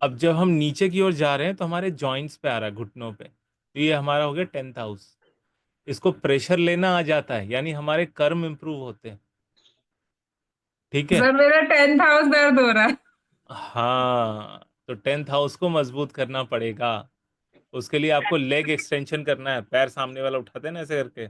अब जब हम नीचे की ओर जा रहे हैं तो हमारे जॉइंट्स पे आ रहा है, घुटनों पे, तो ये हमारा हो गया 10th हाउस। इसको प्रेशर लेना आ जाता है, यानी हमारे कर्म इंप्रूव होते हैं। ठीक है। सर मेरा 10th हाउस दर्द हो रहा है। हाँ, तो 10th हाउस को मजबूत करना पड़ेगा। उसके लिए आपको लेग एक्सटेंशन करना है, पैर सामने वाला उठाते हैं ना ऐसे करके,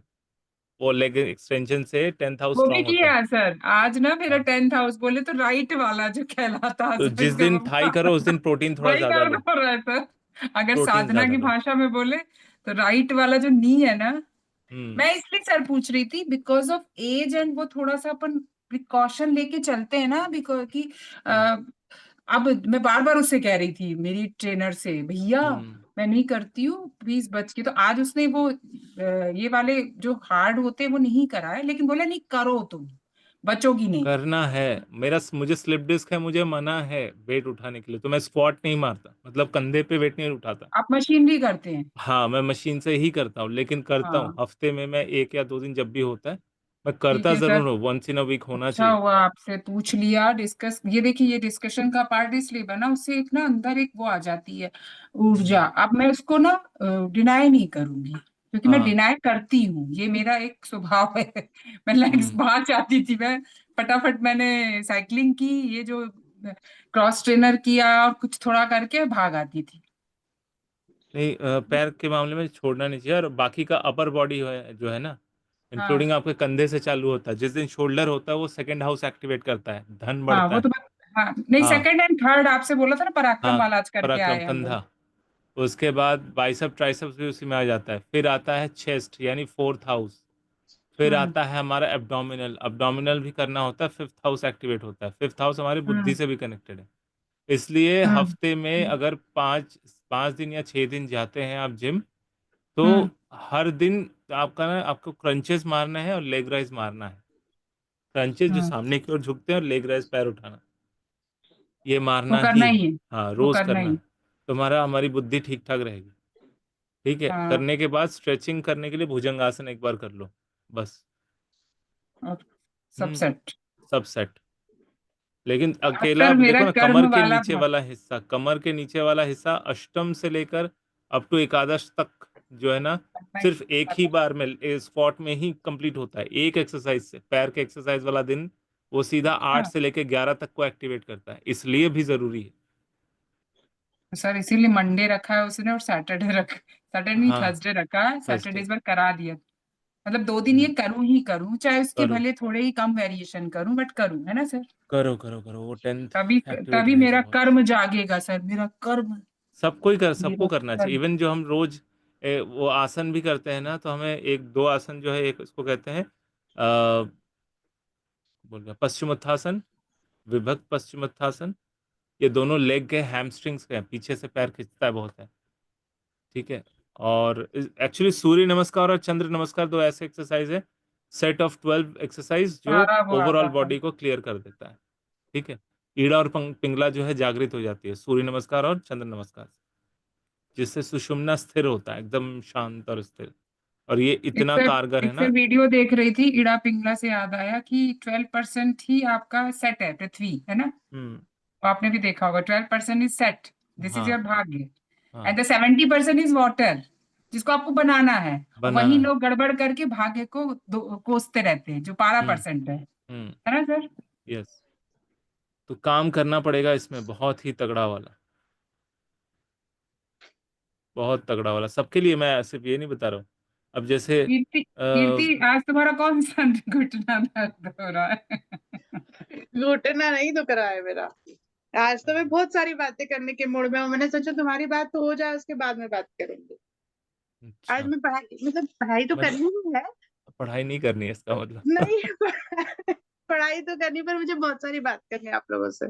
वो लेग एक्सटेंशन से 10th हाउस वो भी स्ट्रांग होता है। किया सर, आज ना मेरा हाँ, 10th हाउस बोले तो राइट वाला जो कहलाता है तो सर, जिस दिन थाई करो उस दिन प्रोटीन थोड़ा वही ज्यादा दर्द लो। हो रहा है सर। अगर प्रोटीन साधना ज्यादा की लो। भाषा में बोले तो राइट वाला जो नी है ना। हम्म। मैं इसलिए सर पूछ रही थी बिकॉज ऑफ एज, एंड वो थोड़ा सा अपन प्रिकॉशन लेके चलते हैं ना, बिकॉज कि हम्म। अब मैं बार बार उससे कह रही थी मेरी ट्रेनर से, भैया हम्म। मैं नहीं करती हूँ प्लीज बच के, तो आज उसने वो ये वाले जो हार्ड होते हैं वो नहीं कराए, लेकिन बोला नहीं करो तुम, बचोगी नहीं। करना है। मुझे स्लिप डिस्क है, मुझे मना है वेट उठाने के लिए, तो मैं स्क्वाट नहीं मारता, मतलब कंधे पे वेट नहीं उठाता। आप मशीनरी करते हैं? हाँ, मैं मशीन से ही करता हूँ, लेकिन करता हूँ हाँ हफ्ते में मैं 1 या 2 दिन जब भी होता है। मैं ठीक करता है सर। जरूर हूँ, वंस इन अ वीक होना अच्छा चाहिए। हुआ आपसे पूछ लिया, डिस्कस, ये देखिए ये डिस्कशन का पार्ट इसलिए बना, उससे एक ना अंदर एक वो आ जाती है ऊर्जा। हम्म। अब मैं उसको ना डिनाई नहीं करूंगी, क्योंकि मैं हाँ। डिनाई करती हूँ, ये मेरा एक स्वभाव है। मैं लेग्स हम्म। बाहर जाती थी, मैं फटाफट मैंने साइकिलिंग की, ये जो क्रॉस ट्रेनर किया और कुछ थोड़ा करके भाग आती थी। नहीं, पैर के मामले में छोड़ना नहीं चाहिए, और बाकी का अपर बॉडी है जो है ना, हाँ इंक्लूडिंग आपके कंधे से चालू होता है। जिस दिन शोल्डर होता है वो सेकंड हाउस एक्टिवेट करता है, धन हाँ बढ़ता वो तो है। हाँ नहीं, हाँ। सेकंड एंड थर्ड आपसे बोला था ना, पराक्रम हाँ, वाला आज करके पराक्रम आए हम लोग। कंधा। उसके बाद बाइसेप ट्राइसेप्स भी उसी में आ जाता है। फिर आता है चेस्ट यानी 4th हाउस। फिर हम्म आता है हमारा एब्डोमिनल, एब्डोमिनल भी करना होता है, 5th हाउस एक्टिवेट होता है। 5th हाउस हमारी बुद्धि हम्म से भी कनेक्टेड है। इसलिए हम्म हफ्ते में अगर 5 5 दिन या 6 दिन जाते हैं आप जिम, तो हम्म हर दिन आपका ना, आपको क्रंचेस मारना है और लेग राइज मारना है। क्रंचेस जो हम्म सामने की ओर झुकते हैं, और लेग राइज पैर उठाना, ये वो मारना ही करना है। ही है। हाँ, वो रोज करना करना ही है। है। तुम्हारा हमारी बुद्धि ठीक ठाक रहेगी। ठीक है, हाँ करने के बाद स्ट्रेचिंग करने के लिए भुजंगासन एक बार कर लो, बस। और सब हम्म। सेट। सब सेट। लेकिन अकेला सर आप मेरा देखो ना, कर्म कमर के वाला नीचे भाग। वाला हिस्सा, कमर के नीचे वाला हिस्सा अष्टम से लेकर अप टू एकादश तक जो है ना, मैं सिर्फ एक ही पता। बार में स्क्वाट में ही कंप्लीट होता है, एक एक्सरसाइज से। पैर के एक्सरसाइज वाला दिन वो सीधा 8 हाँ से लेकर 11 तक को एक्टिवेट करता है, इसलिए भी जरूरी है। तो सर इसीलिए मंडे रखा है उसने, और सैटरडे रखा, सैटरडे नहीं हाँ, थर्सडे रखा है, सैटरडे थर्सडे। इस बार करा दिया। मतलब 2 दिन ये करूं ही करूं, चाहे उसके करो भले थोड़े ही कम वेरिएशन करूं, बट करूं, है ना सर? करो करो करो, वो 10th तभी एक्टिवेट तभी रहेगा मेरा बहुत। कर्म जागेगा सर, मेरा कर्म, सबको मेरा करना चाहिए। कर्म। इवन जो हम रोज वो आसन भी करते हैं ना, तो हमें एक दो आसन जो है, एक उसको कहते हैं बोल गया, पश्चिमोत्थासन, विभक्त पश्चिमोत्थासन। ये दोनों लेग के हैमस्ट्रिंग्स के हैं, पीछे से पैर खींचता है बहुत है। ठीक है। और एक्चुअली सूर्य नमस्कार और चंद्र नमस्कार दो ऐसे एक्सरसाइज है, सेट ऑफ 12 एक्सरसाइज, जो सारा वो ओवरऑल आता है। बॉडी को क्लियर कर देता है। ठीक है। ईड़ा और पिंगला जो है जागृत हो जाती है सूर्य नमस्कार और चंद्र नमस्कार से, जिससे सुषुम्ना स्थिर होता है, एकदम शांत और स्थिर। और ये इतना कारगर है एक सर ना। वीडियो देख रही थी, इड़ा पिंगला से याद आया कि 12% ही आपका सेट है, पृथ्वी है ना? हम्म। तो आपने भी देखा होगा 12% इज सेट, दिस इज हाँ। योर भाग्य। हाँ, एंड द 70% इज वाटर, जिसको आपको बनाना है। और वही बनाना है। लोग गड़बड़ करके भाग्य को कोसते रहते हैं, जो 12% हम्म। हम्म। है ना सर? यस। तो काम करना पड़ेगा इसमें, बहुत ही तगड़ा वाला, बहुत तगड़ा वाला सबके लिए। मैं सिर्फ ये नहीं बता रहा हूँ। अब जैसे कीर्ति, कीर्ति आज तुम्हारा कौन सा घुटना दर्द हो रहा है? घुटना नहीं दुख रहा है मेरा। आज तो मैं बहुत सारी बातें करने के मूड में हूँ, मैंने सोचा तुम्हारी बात तो हो जाए, उसके बाद में बात करेंगे। आज अच्छा, मैं पढ़ाई, मतलब पढ़ाई तो मतलब करनी ही है। पढ़ाई नहीं करनी है इसका मतलब। नहीं पढ़ाई तो करनी, पर मुझे बहुत सारी बात करनी है आप लोगों से।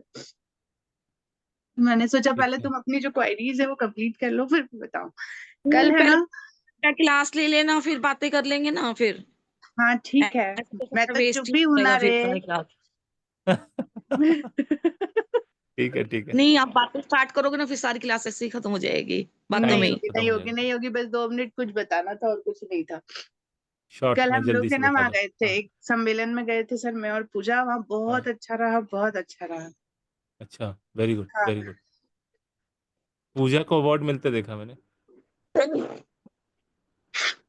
मैंने सोचा ठीक पहले है। तुम अपनी जो क्वेरीज है वो कंप्लीट कर लो, फिर बताओ। नहीं, कल है पहले ना? क्या क्लास ले लेना, फिर बातें कर लेंगे ना फिर। हाँ ठीक है। ऐसे तो मैं समय तो वेस्ट चुप ही ही हूं हो ना जाएगा रे। फिर सारी क्लास। ठीक है, ठीक है। नहीं, आप बातें स्टार्ट करोगे ना, फिर सारी क्लास ऐसे ही खत्म हो जाएगी बातों नहीं में ऐसे ही। होगी खत्म नहीं हो होगी जाएगी। नहीं होगी, बस 2 मिनट कुछ बताना था और कुछ नहीं था। शॉर्ट कल में हम जल्दी लोग है से ना बता वहां दो। गए थे, हाँ। एक सम्मेलन में गए थे सर, मैं और पूजा, वहाँ हाँ। बहुत अच्छा रहा, बहुत अच्छा रहा। अच्छा, वेरी गुड हाँ वेरी गुड। पूजा को अवार्ड मिलते देखा मैंने।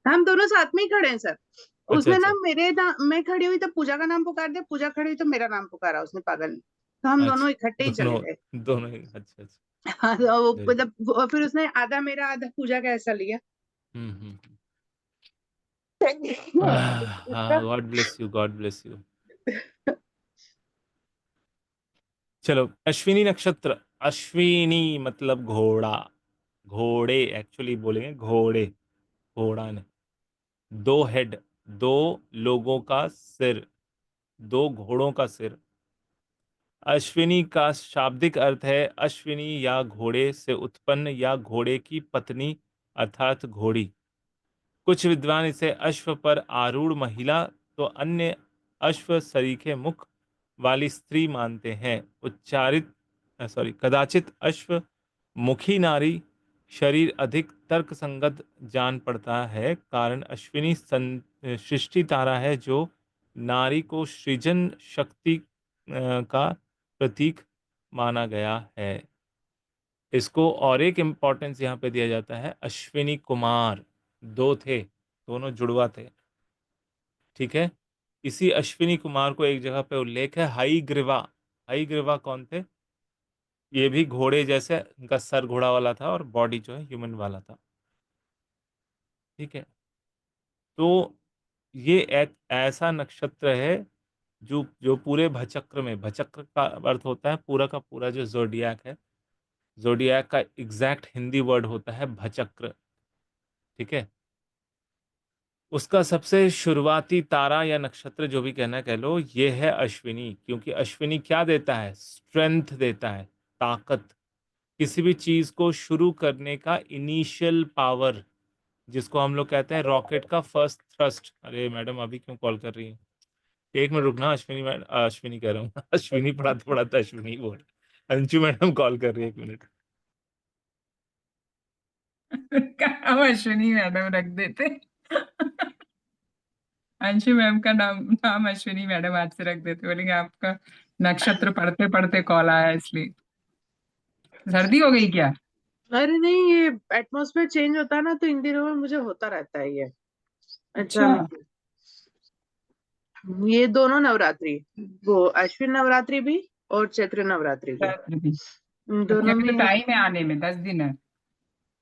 हम दोनों साथ में ही खड़े हैं सर। अच्छा उसने ना अच्छा मैं खड़ी हुई तो पूजा का नाम पुकार दिया, पूजा खड़ी हुई तो मेरा नाम पुकारा उसने, पागल ने। तो हम दोनों इकट्ठे अच्छा, ही चले गए। दोनों ही, अच्छा अच्छा। हाँ, तो वो Very- मतलब फिर उसने आधा मेरा आधा पूजा का ऐसा लिया। हम्म। उसका हाँ, God bless you, God bless you. चलो, अश्विनी नक्षत्र। अश्विनी मतलब घोड़ा, घोड़े एक्चुअली बोलेंगे, घोड़े, घोड़ा ने। दो हेड, दो लोगों का सिर, दो घोड़ों का सिर। अश्विनी का शाब्दिक अर्थ है अश्विनी या घोड़े से उत्पन्न या घोड़े की पत्नी अर्थात घोड़ी। कुछ विद्वान इसे अश्व पर आरूढ़ महिला तो अन्य अश्व सरीखे मुख वाली स्त्री मानते हैं। कदाचित अश्व मुखी नारी शरीर अधिक तर्क संगत जान पड़ता है, कारण अश्विनी सृष्टि तारा है जो नारी को सृजन शक्ति का प्रतीक माना गया है। इसको और एक इम्पोर्टेंस यहाँ पे दिया जाता है, अश्विनी कुमार दो थे, दोनों जुड़वा थे, ठीक है। इसी अश्विनी कुमार को एक जगह पे उल्लेख है, हयग्रीवा। हयग्रीवा कौन थे? ये भी घोड़े जैसे, उनका सर घोड़ा वाला था और बॉडी जो है ह्यूमन वाला था, ठीक है। तो ये एक ऐसा नक्षत्र है जो जो पूरे भचक्र में, भचक्र का अर्थ होता है पूरा का पूरा जो जोडियाक है, जोडियाक का एग्जैक्ट हिंदी वर्ड होता है भचक्र, ठीक है। उसका सबसे शुरुआती तारा या नक्षत्र जो भी कहना कह लो, ये है अश्विनी, क्योंकि अश्विनी क्या देता है? स्ट्रेंथ देता है, ताकत, किसी भी चीज को शुरू करने का इनिशियल पावर, जिसको हम लोग कहते हैं रॉकेट का फर्स्ट थ्रस्ट। अरे मैडम अभी क्यों कॉल कर रही है? एक मिनट रुकना, अश्विनी मैडम, अश्विनी कह रहा हूँ अश्विनी पढ़ाते पढ़ाते अश्विनी बोल, अंशु मैडम कॉल कर रही है, एक मिनट। हम अश्विनी मैडम रख देते। अंशु मैम का नाम नाम अश्विनी मैडम आज से रख देते, बोलेंगे आपका नक्षत्र पढ़ते पढ़ते कॉल आया इसलिए। सर्दी हो गई क्या? अरे नहीं, ये एटमॉस्फेयर चेंज होता है ना, तो इन दिनों में मुझे होता रहता है ये अच्छा। अचानक। ये दोनों नवरात्रि, वो अश्विन नवरात्रि भी और चैत्र नवरात्रि भी, सर्दी भी। इन अभी दोनों अभी तो में। टाइम है आने में, 10 दिन है।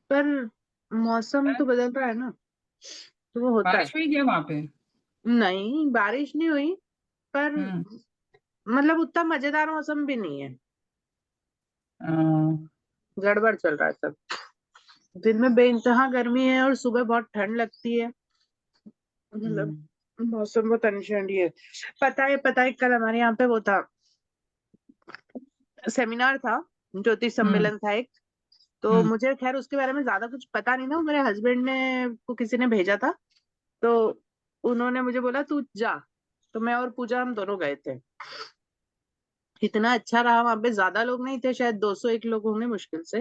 पर मौसम तो बदल रहा है ना, तो वो होता है। बारिश हुई क्या वहां पे? नहीं, बारिश नहीं हुई, पर हम्म। मतलब उतना मजेदार मौसम भी नहीं है, हाँ। गड़बड़ चल रहा है सब। दिन में बेइंतहा गर्मी है और सुबह बहुत ठंड लगती है, मतलब हम्म। मौसम बहुत अनशंडी है। पता है कल हमारे यहाँ पे वो था, सेमिनार था, ज्योतिष हम्म। सम्मेलन था एक। तो हम्म। मुझे खैर उसके बारे में ज्यादा कुछ पता नहीं था, मेरे हस्बैंड ने को किसी ने भेजा था, तो उन्होंने मुझे बोला तू जा। तो मैं और पूजा हम दोनों गए थे। इतना अच्छा रहा, वहां पे ज्यादा लोग नहीं थे, शायद 201 लोग होंगे मुश्किल से,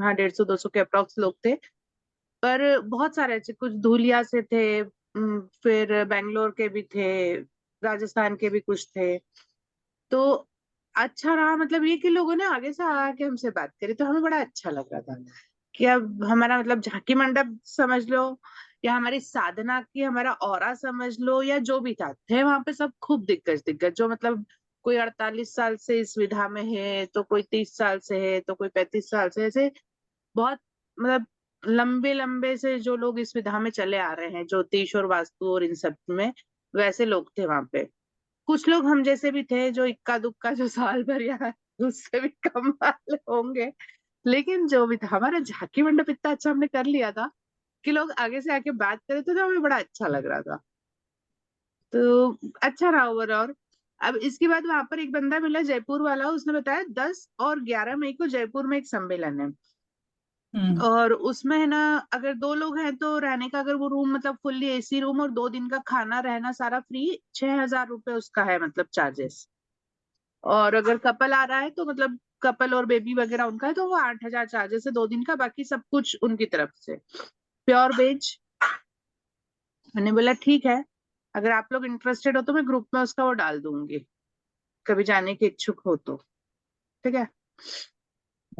हाँ 150-200 के अप्रोक्स लोग थे। पर बहुत सारे अच्छे, कुछ धुलिया से थे, फिर बेंगलोर के भी थे, राजस्थान के भी कुछ थे। तो अच्छा रहा, मतलब ये कि लोगों ने आगे से आके हमसे बात करी, तो हमें बड़ा अच्छा लग रहा था कि अब हमारा मतलब झांकी मंडप समझ लो, या हमारी साधना की हमारा ऑरा समझ लो, या जो भी था, थे वहां पे सब खूब दिग्गज दिग्गज, जो मतलब कोई 48 साल से इस विधा में है, तो कोई 30 साल से है, तो कोई 35 साल से, ऐसे बहुत मतलब लंबे लंबे से जो लोग इस विधा में चले आ रहे हैं, ज्योतिष और वास्तु और इन सब में, वैसे लोग थे वहां पे। कुछ लोग हम जैसे भी थे, जो इक्का दुक्का जो साल भर या उससे भी कम वाले होंगे। लेकिन जो भी था, हमारा झांकी मंडप इतना अच्छा हमने कर लिया था कि लोग आगे से आके बात करे, तो हमें बड़ा अच्छा लग रहा था। तो अच्छा रहा ओवरऑल। अब इसके बाद वहां पर एक बंदा मिला जयपुर वाला, उसने बताया 10 और 11 मई को जयपुर में एक सम्मेलन है, हम्म। और उसमें है ना, अगर 2 लोग हैं तो रहने का, अगर वो रूम मतलब फुल्ली एसी रूम और 2 दिन का खाना रहना सारा फ्री, 6,000 रुपये उसका है मतलब चार्जेस। और अगर कपल आ रहा है तो मतलब कपल और बेबी वगैरह उनका है, तो वो 8,000 चार्जेस है 2 दिन का, बाकी सब कुछ उनकी तरफ से, प्योर वेज। मैंने बोला ठीक है, अगर आप लोग इंटरेस्टेड हो तो मैं ग्रुप में उसका वो डाल दूंगी, कभी जाने के इच्छुक हो तो। ठीक है।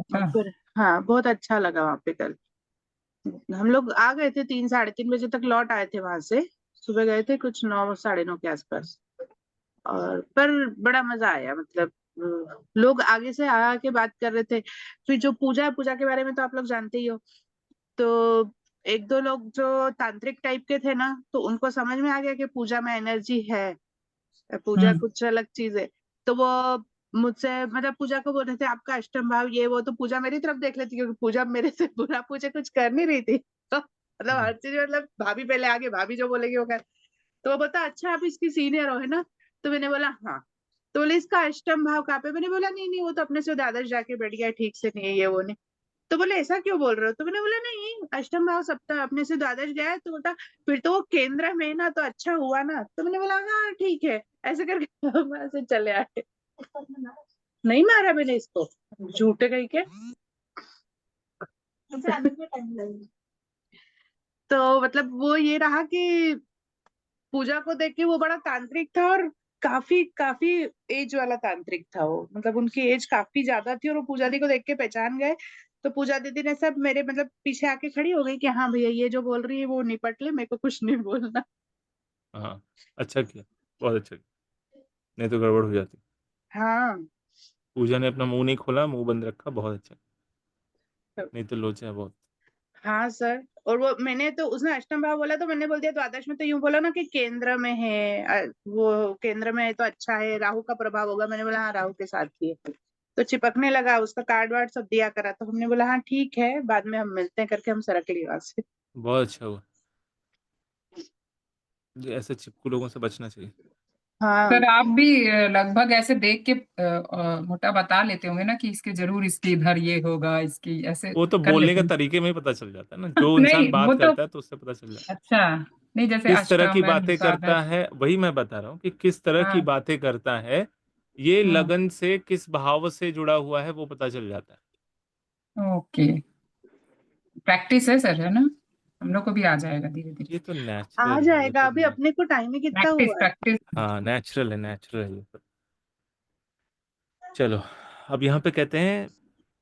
अच्छा। फिर हाँ बहुत अच्छा लगा वहां पे कल। हम लोग आ गए थे 3 साढ़े 3 बजे तक, लौट आए थे वहां से। सुबह गए थे कुछ 9 साढ़े 9 के आसपास। और पर बड़ा मजा आया, मतलब लोग आगे से आके बात कर रहे थे। फिर जो पूजा है, पूजा के बारे में तो आप लोग जानते ही हो। तो एक दो लोग जो तांत्रिक टाइप के थे ना, तो उनको समझ में आ गया कि पूजा में एनर्जी है, पूजा हम्म। कुछ अलग चीज है। तो वो मुझसे, मतलब पूजा को बोल रहे थे आपका अष्टम भाव ये वो, तो पूजा मेरी तरफ देख लेती क्योंकि पूजा मेरे से बुरा पूजा कुछ कर नहीं रही थी। तो मतलब हम्म। हर चीज, मतलब भाभी पहले आगे, भाभी जो बोलेगी वो कर। तो वो बता अच्छा आप इसकी सीनियर हो है ना। तो मैंने बोला हाँ। तो बोले इसका अष्टम भाव कहाँ पे। मैंने बोला नहीं नहीं, वो तो अपने से द्वादश जाके बैठ गया, ठीक से नहीं है ये वो नहीं। तो बोले ऐसा क्यों बोल रहे हो। तो मैंने बोला नहीं, अष्टम भाव सप्ताह अपने से द्वादश गया है। तो बोलता फिर तो वो केंद्र में है ना, तो अच्छा हुआ ना। तो मैंने बोला हाँ ठीक है। ऐसे करके हम ऐसे चले आए। नहीं मारा मैंने इसको, झूठे कहीं के। तो मतलब वो ये रहा कि पूजा को देख के वो बड़ा तांत्रिक था, और काफी काफी एज वाला तांत्रिक था वो, मतलब उनकी एज काफी ज्यादा थी, और वो पूजा दी को देख के पहचान गए। तो पूजा दीदी ने सब मेरे मतलब पीछे आके खड़ी हो गई कि हाँ भैया ये जो बोल रही है वो निपट ले, मेरे को कुछ नहीं बोलना। हाँ, अच्छा किया, बहुत अच्छा किया, नहीं तो गड़बड़ हो जाती। हाँ। पूजा ने अपना मुंह नहीं खोला, मुंह बंद रखा, बहुत अच्छा, नहीं तो लोचा है बहुत। हाँ सर। और वो मैंने तो, उसने अष्टम भाव बोला तो मैंने बोल दिया द्वादश में, तो यूं बोला ना कि केंद्र में है, वो केंद्र में है तो अच्छा है, राहु का प्रभाव होगा। मैंने बोला हाँ राहु के साथ ही है। तो चिपकने लगा, उसका कार्ड वार्ड सब दिया करा। तो हमने बोला हाँ ठीक है, बाद में हम मिलते हैं करके हम सरक लिए वहां से। बहुत अच्छा हुआ, ये ऐसे चिपकू लोगों से बचना चाहिए। हाँ। सर आप भी लगभग ऐसे देख के मोटा बता लेते होंगे ना कि इसके जरूर इसके इधर ये होगा, इसकी ऐसे वो तो कर बोलने लेते के हैं। तरीके में ही पता चल जाता है ना, जो नहीं इंसान वो बात तो करता है तो उससे पता चल जाता है अच्छा, नहीं जैसे किस तरह की अष्टम बातें करता द्वादश। है। वही मैं बता रहा हूँ कि किस तरह की हाँ। बातें करता है, ये हम्म। लगन से किस भाव से जुड़ा हुआ है वो पता चल जाता है। ओके। प्रैक्टिस है सर, है ना। हम लोग को भी आ जाएगा धीरे धीरे। ये तो आ नेचुरल है, ये जाएगा, तो अभी अपने को टाइम ही कितना प्रैक्टिस हुआ है। प्रैक्टिस। हाँ नेचुरल है, नेचुरल है ये तो। चलो, अब यहाँ पे कहते हैं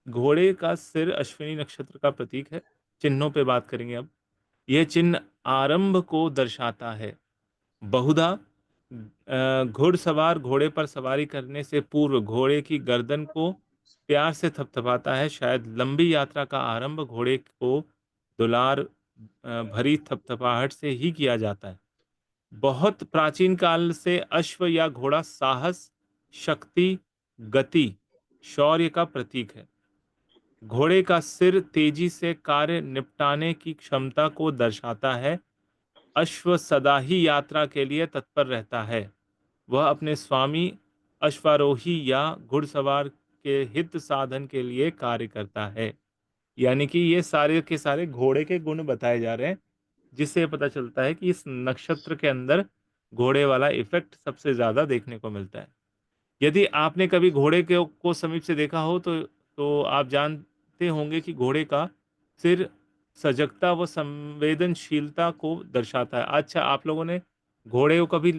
घोड़े का सिर अश्विनी नक्षत्र का प्रतीक है। चिन्हों पे बात करेंगे अब। यह चिन्ह आरंभ को दर्शाता है। बहुधा घुड़सवार घोड़े पर सवारी करने से पूर्व घोड़े की गर्दन को प्यार से थपथपाता है। शायद लंबी यात्रा का आरंभ घोड़े को दुलार भरी थपथपाहट से ही किया जाता है। बहुत प्राचीन काल से अश्व या घोड़ा साहस, शक्ति, गति, शौर्य का प्रतीक है। घोड़े का सिर तेजी से कार्य निपटाने की क्षमता को दर्शाता है। अश्व सदा ही यात्रा के लिए तत्पर रहता है। वह अपने स्वामी, अश्वारोही या घुड़सवार के हित साधन के लिए कार्य करता है। यानी कि ये सारे के सारे घोड़े के गुण बताए जा रहे हैं, जिससे ये पता चलता है कि इस नक्षत्र के अंदर घोड़े वाला इफेक्ट सबसे ज्यादा देखने को मिलता है। यदि आपने कभी घोड़े के को समीप से देखा हो तो आप जानते होंगे कि घोड़े का सिर सजगता व संवेदनशीलता को दर्शाता है। अच्छा, आप लोगों ने घोड़े को कभी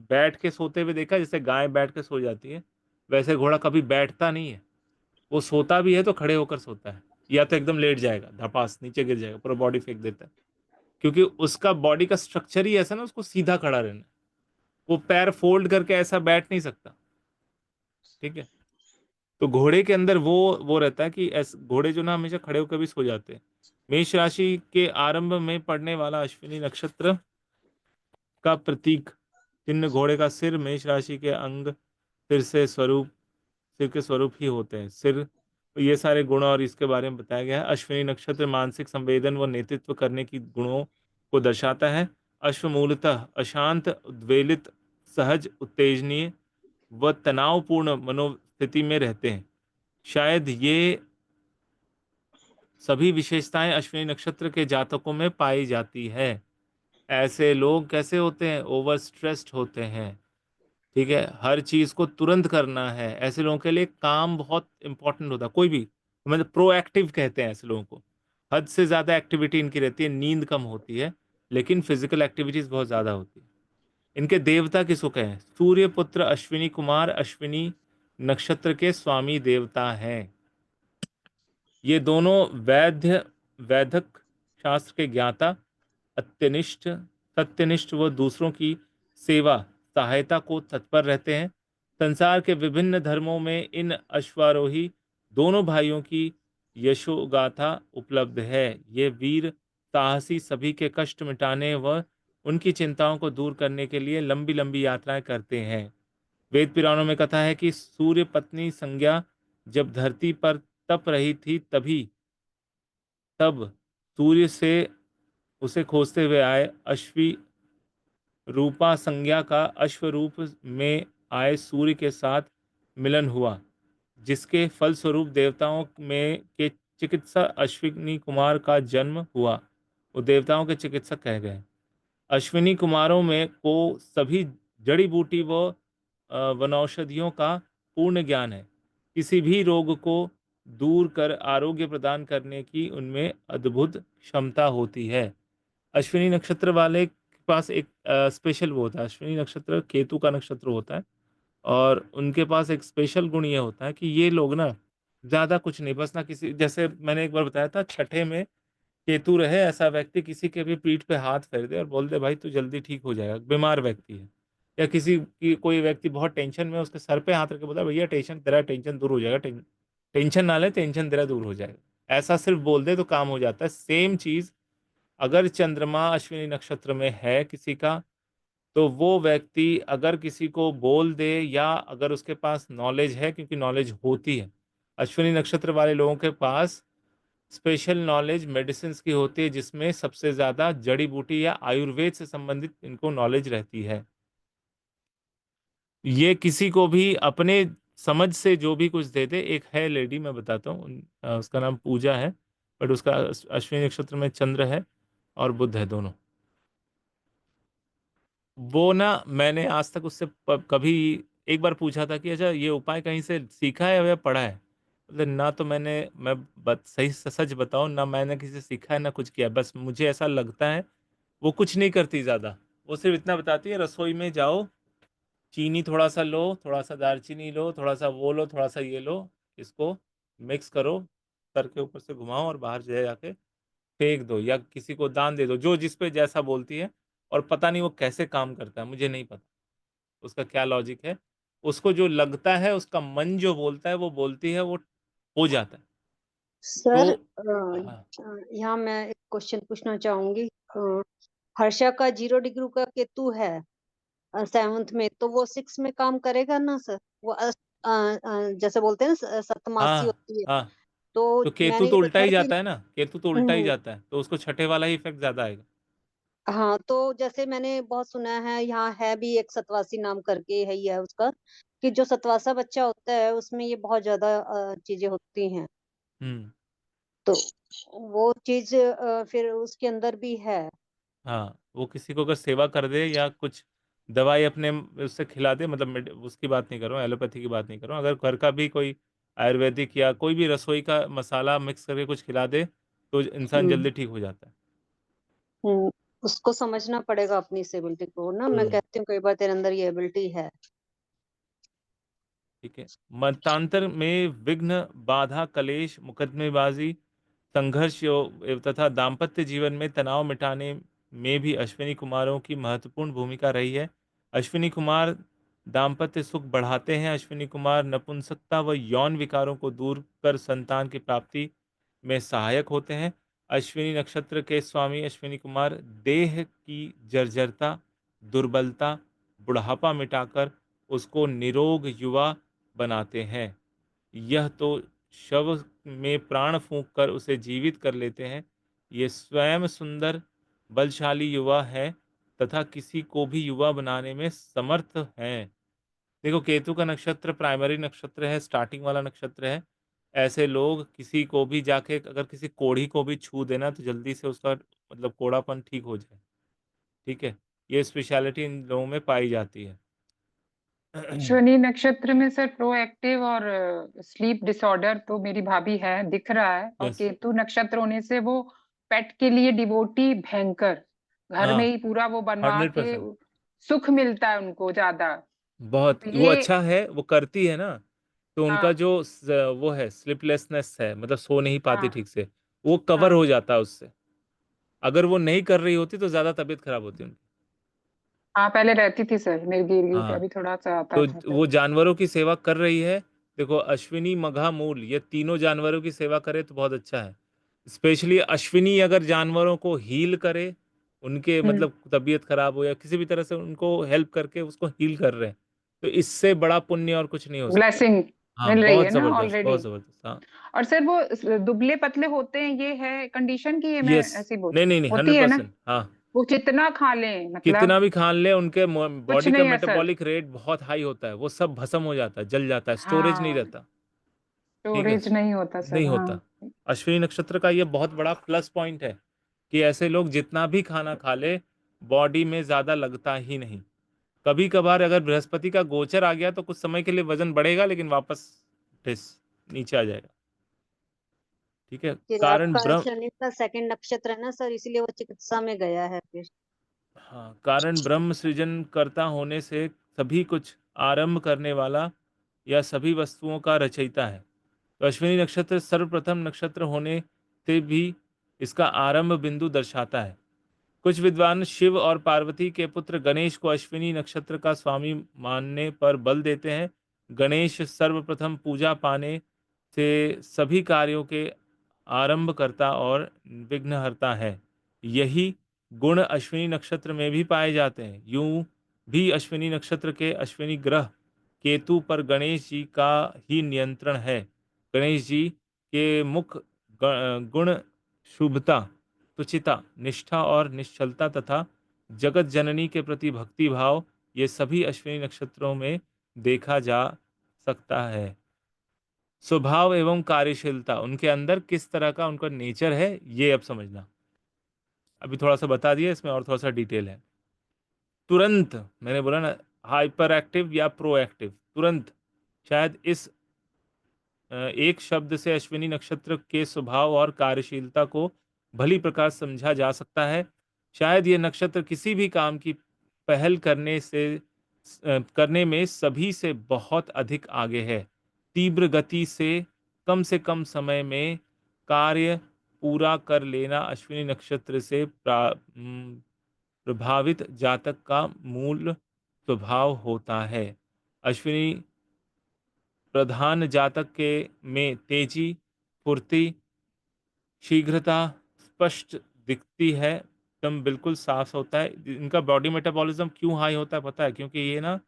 बैठ के सोते हुए देखा है? जैसे गाय बैठ के सो जाती है, वैसे घोड़ा कभी बैठता नहीं है। वो सोता भी है तो खड़े होकर सोता है, या तो एकदम लेट जाएगा, धपास नीचे गिर जाएगा, पूरा बॉडी फेंक देता है, क्योंकि उसका बॉडी का स्ट्रक्चर ही ऐसा ना, उसको सीधा खड़ा रहना है। वो पैर फोल्ड करके ऐसा बैठ नहीं सकता। ठीक है, तो घोड़े के अंदर वो रहता है कि ऐसे घोड़े जो ना हमेशा खड़े होकर भी सो जाते हैं। मेष राशि के आरंभ में पड़ने वाला अश्विनी नक्षत्र का प्रतीक चिन्ह घोड़े का सिर, मेष राशि के अंग सिर के स्वरूप ही होते हैं। सिर, ये सारे गुण और इसके बारे में बताया गया है। अश्विनी नक्षत्र मानसिक संवेदन व नेतृत्व करने की गुणों को दर्शाता है। अश्व मूलतः अशांत, उद्वेलित, सहज, उत्तेजनीय व तनावपूर्ण मनोस्थिति में रहते हैं। शायद ये सभी विशेषताएं अश्विनी नक्षत्र के जातकों में पाई जाती है। ऐसे लोग कैसे होते हैं? ओवर स्ट्रेस्ड होते हैं। ठीक है, हर चीज को तुरंत करना है। ऐसे लोगों के लिए काम बहुत इंपॉर्टेंट होता है। कोई भी, मतलब प्रोएक्टिव कहते हैं ऐसे लोगों को। हद से ज्यादा एक्टिविटी इनकी रहती है, नींद कम होती है, लेकिन फिजिकल एक्टिविटीज बहुत ज्यादा होती है। इनके देवता किसको कहें? सूर्य पुत्र अश्विनी कुमार अश्विनी नक्षत्र के स्वामी देवता हैं। ये दोनों वैदिक शास्त्र के ज्ञाता, अत्यनिष्ठ, सत्यनिष्ठ व दूसरों की सेवा सहायता को तत्पर रहते हैं। संसार के विभिन्न धर्मों में इन अश्वारोही दोनों भाइयों की यशोगाथा उपलब्ध है। ये वीर साहसी सभी के कष्ट मिटाने व उनकी चिंताओं को दूर करने के लिए लंबी लंबी यात्राएं करते हैं। वेद पुराणों में कथा है कि सूर्य पत्नी संज्ञा जब धरती पर तप रही थी, तब सूर्य से उसे खोजते हुए आए अश्वी रूपा संज्ञा का अश्व रूप में आए सूर्य के साथ मिलन हुआ, जिसके फलस्वरूप देवताओं में के चिकित्सा अश्विनी कुमार का जन्म हुआ। वो देवताओं के चिकित्सक कह गए। अश्विनी कुमारों में को सभी जड़ी बूटी व वनौषधियों का पूर्ण ज्ञान है। किसी भी रोग को दूर कर आरोग्य प्रदान करने की उनमें अद्भुत क्षमता होती है। अश्विनी नक्षत्र वाले के पास एक स्पेशल वो होता है। अश्विनी नक्षत्र केतु का नक्षत्र होता है और उनके पास एक स्पेशल गुण ये होता है कि ये लोग ना ज़्यादा कुछ नहीं, बस ना किसी, जैसे मैंने एक बार बताया था, छठे में केतु रहे ऐसा व्यक्ति किसी के भी पीठ पे हाथ फेर दे और बोल दे भाई तू जल्दी ठीक हो जाएगा, बीमार व्यक्ति है, या किसी की कोई व्यक्ति बहुत टेंशन में, उसके सर पे हाथ रख के बोला भैया टेंशन तेरा टेंशन दूर हो जाएगा, टेंशन ना ले, टेंशन तेरा दूर हो जाएगा, ऐसा सिर्फ बोल दे तो काम हो जाता है। सेम चीज अगर चंद्रमा अश्विनी नक्षत्र में है किसी का, तो वो व्यक्ति अगर किसी को बोल दे या अगर उसके पास नॉलेज है, क्योंकि नॉलेज होती है अश्विनी नक्षत्र वाले लोगों के पास, स्पेशल नॉलेज मेडिसिन की होती है, जिसमें सबसे ज्यादा जड़ी बूटी या आयुर्वेद से संबंधित इनको नॉलेज रहती है। ये किसी को भी अपने समझ से जो भी कुछ दे दे। एक है लेडी, मैं बताता हूँ, उसका नाम पूजा है, बट उसका अश्विनी नक्षत्र में चंद्र है और बुध है दोनों। वो ना, मैंने आज तक उससे कभी एक बार पूछा था कि अच्छा ये उपाय कहीं से सीखा है या पढ़ा है, मतलब ना, तो मैं सही सच बताऊं ना, मैंने किसी से सीखा है ना कुछ किया, बस मुझे ऐसा लगता है। वो कुछ नहीं करती ज़्यादा, वो सिर्फ इतना बताती है रसोई में जाओ, चीनी थोड़ा सा लो, थोड़ा सा दालचीनी लो, थोड़ा सा वो लो, थोड़ा सा ये लो, इसको मिक्स करो, सर के ऊपर से घुमाओ और बाहर जो है जाके फेंक दो या किसी को दान दे दो, जो जिस पे जैसा बोलती है। और पता नहीं वो कैसे काम करता है, मुझे नहीं पता उसका क्या लॉजिक है। उसको जो लगता है, उसका मन जो बोलता है वो बोलती है, वो हो जाता है। सर तो हाँ यहाँ मैं एक क्वेश्चन पूछना चाहूंगी। हर्षा का 0 डिग्री का केतु है 7th में, तो वो 6 में काम करेगा ना सर? वो जैसे बोलते हैं ना सप्तमासी हाँ होती है, हाँ, तो तो केतु मैंने तो ये उल्टा देखा ही है कि जाता है ना, केतु तो उल्टा ही हम्म, जाता है, तो उसको छठे वाला ही इफेक्ट ज्यादा आएगा। हाँ, तो जैसे मैंने बहुत सुना है, यहाँ है भी एक सतवासी नाम करके है ही है उसका, कि जो सतवासा बच्चा होता है उसमें ये बहुत ज्यादा चीजें होती हैं, हम्म। तो वो चीज फिर उसके अंदर भी है। हाँ, वो किसी को अगर सेवा कर दे या कुछ दवाई अपने उससे खिला दे, मतलब उसकी बात नहीं कर रहा हूँ, एलोपैथी की बात नहीं कर रहा हूँ, अगर घर का भी कोई आयुर्वेदिक या कोई भी रसोई का मसाला मिक्स करके कुछ खिला दे, तो इंसान हम्म जल्दी ठीक हो जाता है। हम्म, उसको समझना पड़ेगा अपनी इस एबिलिटी को ना। मैं हम्म। कहती हूँ कई बार तेरे अंदर ये एबिलिटी है। ठीक है। मतांतर में विघ्न, बाधा, कलेश, मुकदमेबाजी, संघर्ष तथा दाम्पत्य जीवन में तनाव मिटाने में भी अश्विनी कुमारों की महत्वपूर्ण भूमिका रही है। अश्विनी कुमार दाम्पत्य सुख बढ़ाते हैं। अश्विनी कुमार नपुंसकता व यौन विकारों को दूर कर संतान की प्राप्ति में सहायक होते हैं। अश्विनी नक्षत्र के स्वामी अश्विनी कुमार देह की जर्जरता, दुर्बलता, बुढ़ापा मिटाकर उसको निरोग युवा बनाते हैं। यह तो शव में प्राण फूंक कर उसे जीवित कर लेते हैं। ये स्वयं सुंदर, बलशाली युवा है तथा किसी को भी युवा बनाने में समर्थ हैं। देखो, केतु का नक्षत्र प्राइमरी नक्षत्र है, स्टार्टिंग वाला नक्षत्र है। ऐसे लोग किसी को भी जाके अगर किसी कोढ़ी को भी छू देना तो जल्दी से उसका मतलब कोढ़ापन ठीक हो जाए। ठीक है, ये स्पेशलिटी इन लोगों में पाई जाती है। शनि नक्षत्र में सर प्रोएक्टिव और स्लीप डिसऑर्डर तो मेरी भाभी है, दिख रहा है। और यस। केतु नक्षत्र होने से वो पेट के लिए डिवोटी भयंकर, घर में हाँ, ही पूरा वो बनवा के 100%। सुख मिलता है उनको ज्यादा। बहुत तो वो ये अच्छा है, वो करती है ना। तो उनका हाँ जो वो है स्लीपलेसनेस है, मतलब सो नहीं पाती हाँ ठीक से, वो कवर हाँ हो जाता है उससे। अगर वो नहीं कर रही होती तो ज्यादा तबीयत खराब होती उनकी। हाँ, पहले रहती थी सर मेरी गिर पे, हाँ, अभी थोड़ा सा आता तो था वो फिर। जानवरों की सेवा कर रही है। देखो, अश्विनी, मघा, मूल, ये तीनों जानवरों की सेवा करे तो बहुत अच्छा है। स्पेशली अश्विनी अगर जानवरों को हील करे, उनके हम्म। मतलब तबीयत खराब हो या किसी भी तरह से उनको हेल्प करके उसको हील कर रहे हैं, तो इससे बड़ा पुण्य और कुछ नहीं हो सकता। ब्लेसिंग हाँ, मिल रही है बहुत ना जबरदस्त, ऑलरेडी। बहुत जबरदस्त। हाँ, और सर वो दुबले पतले होते हैं, ये है कंडीशन की, ये मैं यस। ऐसी बोल नहीं नहीं नहीं, होती हंड्रेड है ना? परसेंट हाँ। वो जितना खा लें कितना मतलब भी खान ले, उनके कुछ बॉडी का नहीं असर। मेटाबॉलिक रेट बहुत हाई होता है, वो सब भस्म हो जाता है, जल जाता है, स्टोरेज नहीं हाँ, रहता। ठीक है, स्टोरेज नहीं होता नहीं सर, होता। हाँ। अश्विनी नक्षत्र का ये बहुत बड़ा प्लस पॉइंट है कि ऐसे लोग जितना भी खाना खा ले, बॉडी में ज्यादा लगता ही नहीं। कभी कभार अगर बृहस्पति का गोचर आ गया तो कुछ समय के लिए वजन बढ़ेगा, लेकिन वापस टिस नीचे आ जाएगा। ठीक है, फिर कारण आपका ब्रह्म। शनि का सेकंड नक्षत्र है ना सर, इसीलिए वो चिकित्सा में गया है फिर। हाँ, कारण ब्रह्म सृजन कर्ता होने से सभी कुछ आरंभ करने वाला या सभी वस्तुओं का रचयिता है। तो अश्विनी नक्षत्र सर्वप्रथम नक्षत्र होने से भी इसका आरंभ बिंदु दर्शाता है। कुछ विद्वान शिव और पार्वती के पुत्र गणेश को अश्विनी नक्षत्र का स्वामी मानने पर बल देते हैं। गणेश सर्वप्रथम पूजा पाने से सभी कार्यों के आरंभकर्ता और विघ्नहर्ता है। यही गुण अश्विनी नक्षत्र में भी पाए जाते हैं। यूं भी अश्विनी नक्षत्र के अश्विनी ग्रह केतु पर गणेश जी का ही नियंत्रण है। गणेश जी के मुख गुण शुभता, तुचिता, निष्ठा और निश्चलता तथा जगत जननी के प्रति भक्ति भाव, ये सभी अश्विनी नक्षत्रों में देखा जा सकता है। स्वभाव एवं कार्यशीलता, उनके अंदर किस तरह का उनका नेचर है, ये अब समझना। अभी थोड़ा सा बता दिया, इसमें और थोड़ा सा डिटेल है। तुरंत, मैंने बोला ना, हाइपर एक्टिव या प्रोएक्टिव, तुरंत। शायद इस एक शब्द से अश्विनी नक्षत्र के स्वभाव और कार्यशीलता को भली प्रकार समझा जा सकता है। शायद ये नक्षत्र किसी भी काम की पहल करने में सभी से बहुत अधिक आगे है। तीव्र गति से कम समय में कार्य पूरा कर लेना अश्विनी नक्षत्र से प्रभावित जातक का मूल स्वभाव होता है। अश्विनी प्रधान जातक के में तेजी, फुर्ती, शीघ्रता स्पष्ट दिखती है, एकदम बिल्कुल साफ होता है। इनका बॉडी मेटाबॉलिज्म क्यों हाई होता है पता है? क्योंकि ये ना,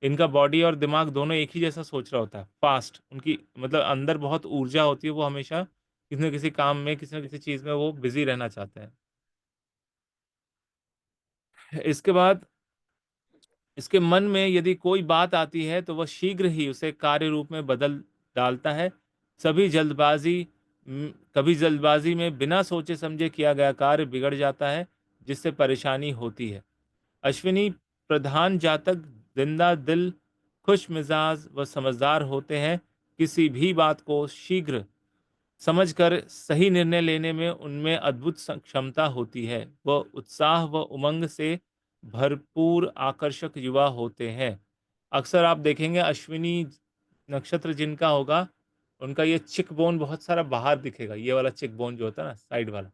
इनका बॉडी और दिमाग दोनों एक ही जैसा सोच रहा होता है, फास्ट। उनकी मतलब अंदर बहुत ऊर्जा होती है, वो हमेशा किसी न किसी काम में, किसी न किसी चीज में वो बिजी रहना चाहते हैं। इसके बाद इसके मन में यदि कोई बात आती है तो वह शीघ्र ही उसे कार्य रूप में बदल डालता है। सभी जल्दबाजी कभी जल्दबाजी में बिना सोचे समझे किया गया कार्य बिगड़ जाता है, जिससे परेशानी होती है। अश्विनी प्रधान जातक जिंदा दिल, खुश मिजाज व समझदार होते हैं। किसी भी बात को शीघ्र समझकर सही निर्णय लेने में उनमें अद्भुत क्षमता होती है। वह उत्साह व उमंग से भरपूर आकर्षक युवा होते हैं। अक्सर आप देखेंगे अश्विनी नक्षत्र जिनका होगा, उनका ये चिक बोन बहुत सारा बाहर दिखेगा। ये वाला चिक बोन जो होता है ना, साइड वाला,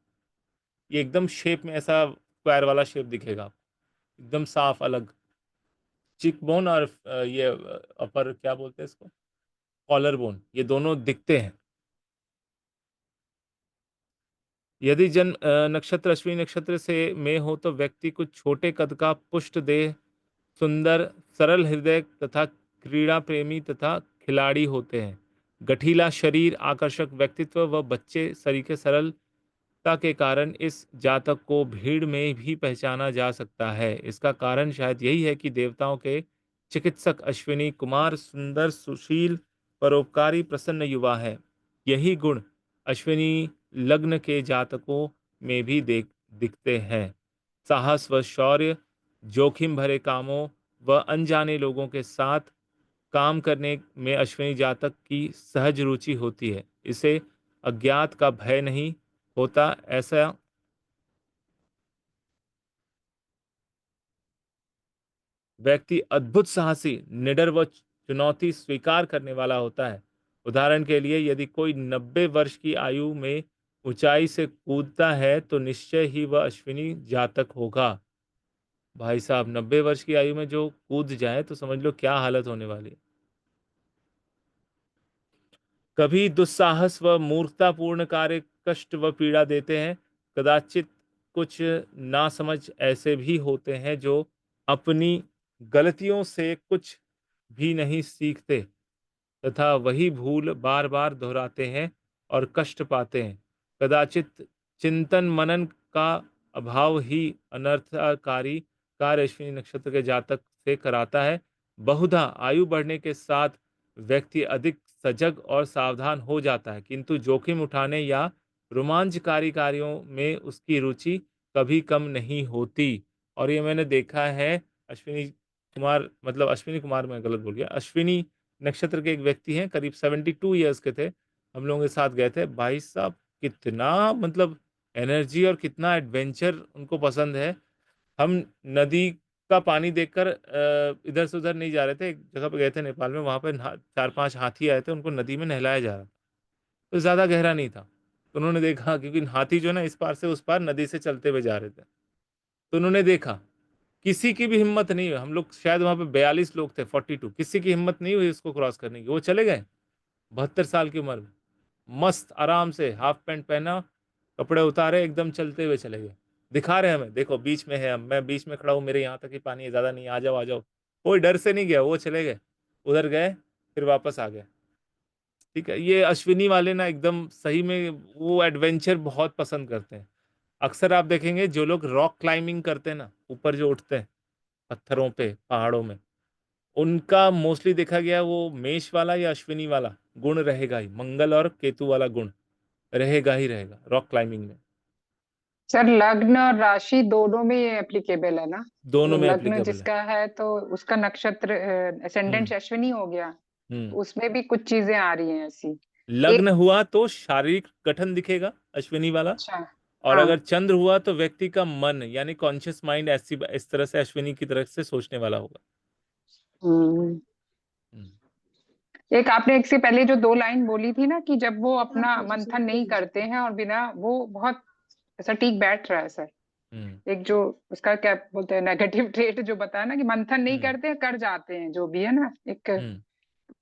ये एकदम शेप में ऐसा स्क्वायर वाला शेप दिखेगा, एकदम साफ अलग। चिक बोन और ये अपर क्या बोलते हैं इसको, कॉलर बोन, ये दोनों दिखते हैं। यदि नक्षत्र अश्विनी नक्षत्र से में हो तो व्यक्ति कुछ छोटे कद का, पुष्ट देह, सुंदर, सरल हृदय तथा क्रीड़ा प्रेमी तथा खिलाड़ी होते हैं। गठीला शरीर, आकर्षक व्यक्तित्व व बच्चे सरीखे सरलता के कारण इस जातक को भीड़ में भी पहचाना जा सकता है। इसका कारण शायद यही है कि देवताओं के चिकित्सक अश्विनी कुमार सुंदर, सुशील, परोपकारी, प्रसन्न युवा है। यही गुण अश्विनी लग्न के जातकों में भी दिखते हैं। साहस व शौर्य, जोखिम भरे कामों व अनजाने लोगों के साथ काम करने में अश्विनी जातक की सहज रुचि होती है। इसे अज्ञात का भय नहीं होता। ऐसा व्यक्ति अद्भुत साहसी, निडर व चुनौती स्वीकार करने वाला होता है। उदाहरण के लिए, यदि कोई 90 वर्ष की आयु में ऊंचाई से कूदता है तो निश्चय ही वह अश्विनी जातक होगा। भाई साहब, 90 वर्ष की आयु में जो कूद जाए तो समझ लो क्या हालत होने वाली है। कभी दुस्साहस व मूर्खतापूर्ण कार्य कष्ट व पीड़ा देते हैं। कदाचित कुछ नासमझ ऐसे भी होते हैं जो अपनी गलतियों से कुछ भी नहीं सीखते तथा वही भूल बार बार दोहराते हैं और कष्ट पाते हैं। कदाचित चिंतन मनन का अभाव ही अनर्थकारी कार्य अश्विनी नक्षत्र के जातक से कराता है। बहुधा आयु बढ़ने के साथ व्यक्ति अधिक सजग और सावधान हो जाता है, किंतु जोखिम उठाने या रोमांचकारी कार्यों में उसकी रुचि कभी कम नहीं होती। और ये मैंने देखा है। अश्विनी कुमार, मतलब अश्विनी कुमार, मैं गलत बोल गया, अश्विनी नक्षत्र के एक व्यक्ति हैं, करीब 72 ईयर्स के थे। हम लोगों के साथ गए थे। भाई साहब, कितना मतलब एनर्जी और कितना एडवेंचर उनको पसंद है। हम नदी का पानी देखकर इधर से उधर नहीं जा रहे थे। एक जगह पे गए थे नेपाल में, वहाँ पे 4-5 हाथी आए थे, उनको नदी में नहलाया जा रहा था। तो ज़्यादा गहरा नहीं था। तो उन्होंने देखा, क्योंकि हाथी जो है ना, इस पार से उस पार नदी से चलते हुए जा रहे थे। तो उन्होंने देखा, किसी की भी हिम्मत नहीं हुई। हम लोग शायद वहाँ पे 42 लोग थे, 42, किसी की हिम्मत नहीं हुई उसको क्रॉस करने की। वो चले गए 72 साल की उम्र में, मस्त आराम से हाफ पैंट पहना, कपड़े उतारे, एकदम चलते हुए चले गए। दिखा रहे हमें, देखो बीच में है, मैं बीच में खड़ा हूँ, मेरे यहाँ तक ही पानी है, ज़्यादा नहीं, आ जाओ आ जाओ। कोई डर से नहीं गया, वो चले गए, उधर गए, फिर वापस आ गए। ठीक है, ये अश्विनी वाले ना एकदम सही में वो एडवेंचर बहुत पसंद करते हैं। अक्सर आप देखेंगे जो लोग रॉक क्लाइंबिंग करते हैं ना, ऊपर जो उठते हैं पत्थरों पे, पहाड़ों में, उनका मोस्टली देखा गया वो मेष वाला या अश्विनी वाला गुण रहेगा ही, मंगल और केतु वाला गुण रहेगा ही रहेगा रॉक क्लाइंबिंग में। सर लग्न और राशि दोनों में ये एप्लीकेबल है ना? दोनों तो में लग्न एप्लीकेबल है। जिसका है तो उसका नक्षत्र असेंडेंट हम्म। अश्विनी हो गया, हम्म। उसमें भी कुछ चीजें आ रही हैं ऐसी। लग्न एक, हुआ तो शारीरिक गठन दिखेगा, अश्विनी वाला। अच्छा, और हाँ, अगर चंद्र हुआ तो व्यक्ति का मन यानी कॉन्शियस माइंड ऐसी इस तरह से अश्विनी की तरफ से सोचने वाला होगा। हम्म। हम्म। एक आपने एक से पहले जो दो लाइन बोली थी ना कि जब वो अपना मंथन नहीं करते हैं और बिना वो बहुत सटीक बैठ रहा है सर। हम्म। एक जो उसका क्या बोलते हैं नेगेटिव ट्रेट जो बताया ना कि मंथन नहीं हम्म। करते हैं, कर जाते हैं, जो भी है ना, एक हम्म।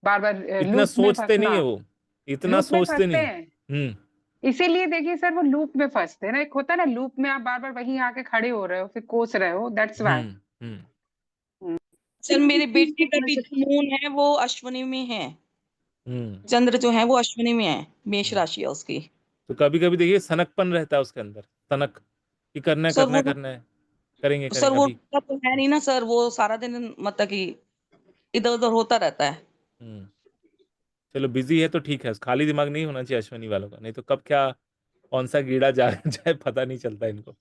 बार बार इतना लूप में सोचते नहीं फंसना। है वो, इतना लूप में सोचते फंसते नहीं। हैं, हम्म। इसीलिए देखिए सर वो लूप में फंसते हैं ना। एक होता है ना लूप में आप बार बार वहीं आके खड़े हो रहे हो, फिर कोस रहे हो, that's why. Hmm. Hmm. Sir मेरे किस बेटे बुक का में भी से? जो मून है वो अश्विनी में है। हम्म। चंद्र जो है वो अश्विनी में है, मेष हम्म। राशि है उसकी। तो कभी कभी देखिए सनकपन रहता है उसके अंदर, सनक, कि करना है सर करना वो है करना है, करेंगे सर करेंगे वो अभी। रुकता तो है नहीं ना सर, वो सारा दिन मतलब कि इधर उधर होता रहता है। हम्म। चलो बिजी है तो ठीक है, खाली दिमाग नहीं होना चाहिए अश्विनी वालों का, नहीं तो कब क्या कौन सा कीड़ा जा जाए पता नहीं चलता इनको।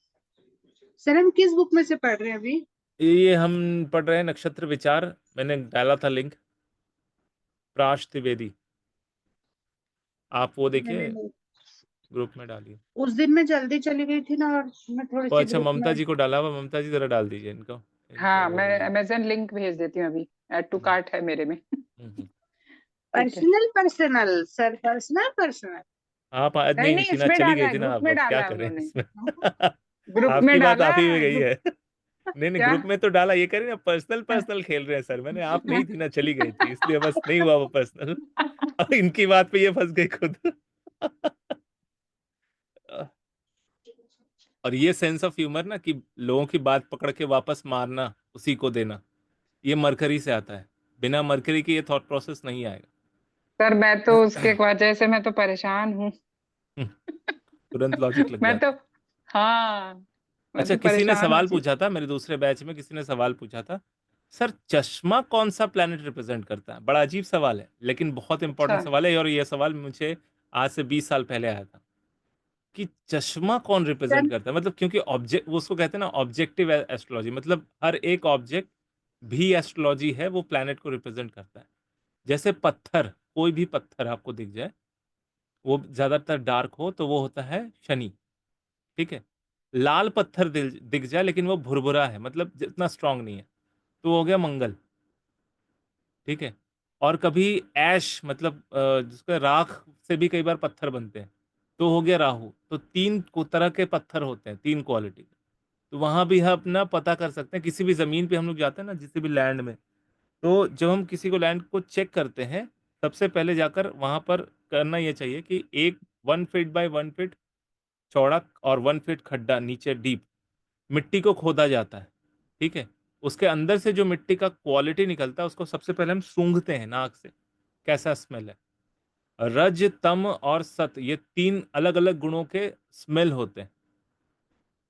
सर हम किस बुक में से पढ़ रहे हैं अभी? ये हम पढ़ रहे हैं नक्षत्र विचार, मैंने डाला था लिंक, प्राश त्रिवेदी, आप वो मैंने देखिए, नहीं, ग्रुप में डालिए। उस दिन मैं जल्दी चली गई थी ना, और मैं थोड़ी वो सी अच्छा, ग्रुप में। ममता जी को डाला हुआ, ममता जी जरा डाल दीजिए इनको, इनको हाँ, वो मैं मिले। अमेजन लिंक भेज देती हूँ अभी, ऐड टू हम्म। कार्ट है मेरे में। हम्म। ठीक है, personal personal sir, personal personal. आप नहीं नहीं नहीं, टीना, इसमें चली डाला गई है, थी ना, ग्रुप आप में अब क्या डाला है करें उन्होंने, इसमें। ग्रुप में आपकी बात डाला आप ही में है, गई ग्रुप। है। नहीं नहीं, क्या? ग्रुप में तो डाला, ये करें ना, पर्सनल पर्सनल खेल रहे हैं सर, मैंने आप नहीं थी ना, चली गई थी, इसलिए बस नहीं हुआ वो पर्सनल। इनकी बात पे ये फंस गई खुद। और ये सेंस ऑफ ह्यूमर ना, कि लोगों की बात पकड़ के वापस मारना, उसी को देना, ये मरकरी से आता है। बिना मरकरी के ये थॉट प्रोसेस नहीं सर मैं तो उसके आएगा। वजह से मैं तो परेशान हूँ। तुरंत लॉजिक लग मैं तो, जाता है। हाँ, मैं अच्छा, तो किसी ने परेशान हूँ सवाल जी। पूछा था, मेरे दूसरे बैच में किसी ने सवाल पूछा था, सर चश्मा कौन सा प्लैनेट रिप्रेजेंट करता है? बड़ा अजीब सवाल है, लेकिन बहुत अच्छा, इंपॉर्टेंट सवाल है, और ये सवाल मुझे आज से 20 साल पहले आया था कि चश्मा कौन रिप्रेजेंट सर करता है। मतलब क्योंकि ऑब्जेक्ट, वो उसको कहते हैं ना ऑब्जेक्टिव एस्ट्रोलॉजी, मतलब हर एक ऑब्जेक्ट भी एस्ट्रोलॉजी है, वो प्लैनेट को रिप्रेजेंट करता है। जैसे पत्थर, कोई भी पत्थर आपको दिख जाए, वो ज्यादातर डार्क हो तो वो होता है शनि। ठीक है, लाल पत्थर दिख जाए लेकिन वो भुरभुरा है, मतलब जितना स्ट्रांग नहीं है, तो वो हो गया मंगल। ठीक है, और कभी ऐश मतलब जिसका राख से भी कई बार पत्थर बनते हैं, तो हो गया राहु। तो 3 तरह के पत्थर होते हैं, 3 क्वालिटी के। तो वहाँ भी हम अपना पता कर सकते हैं, किसी भी ज़मीन पे हम लोग जाते हैं ना, किसी भी लैंड में, तो जब हम किसी को लैंड को चेक करते हैं, सबसे पहले जाकर वहाँ पर करना ये चाहिए कि एक 1 फीट बाय 1 फीट चौड़ा और 1 फीट खड्डा नीचे डीप मिट्टी को खोदा जाता है, ठीक है? उसके अंदर से जो मिट्टी का क्वालिटी निकलता है, उसको सबसे पहले हम सूंघते हैं नाक से, कैसा स्मेल है। रज, तम और सत ये 3 अलग-अलग गुणों के स्मेल होते हैं।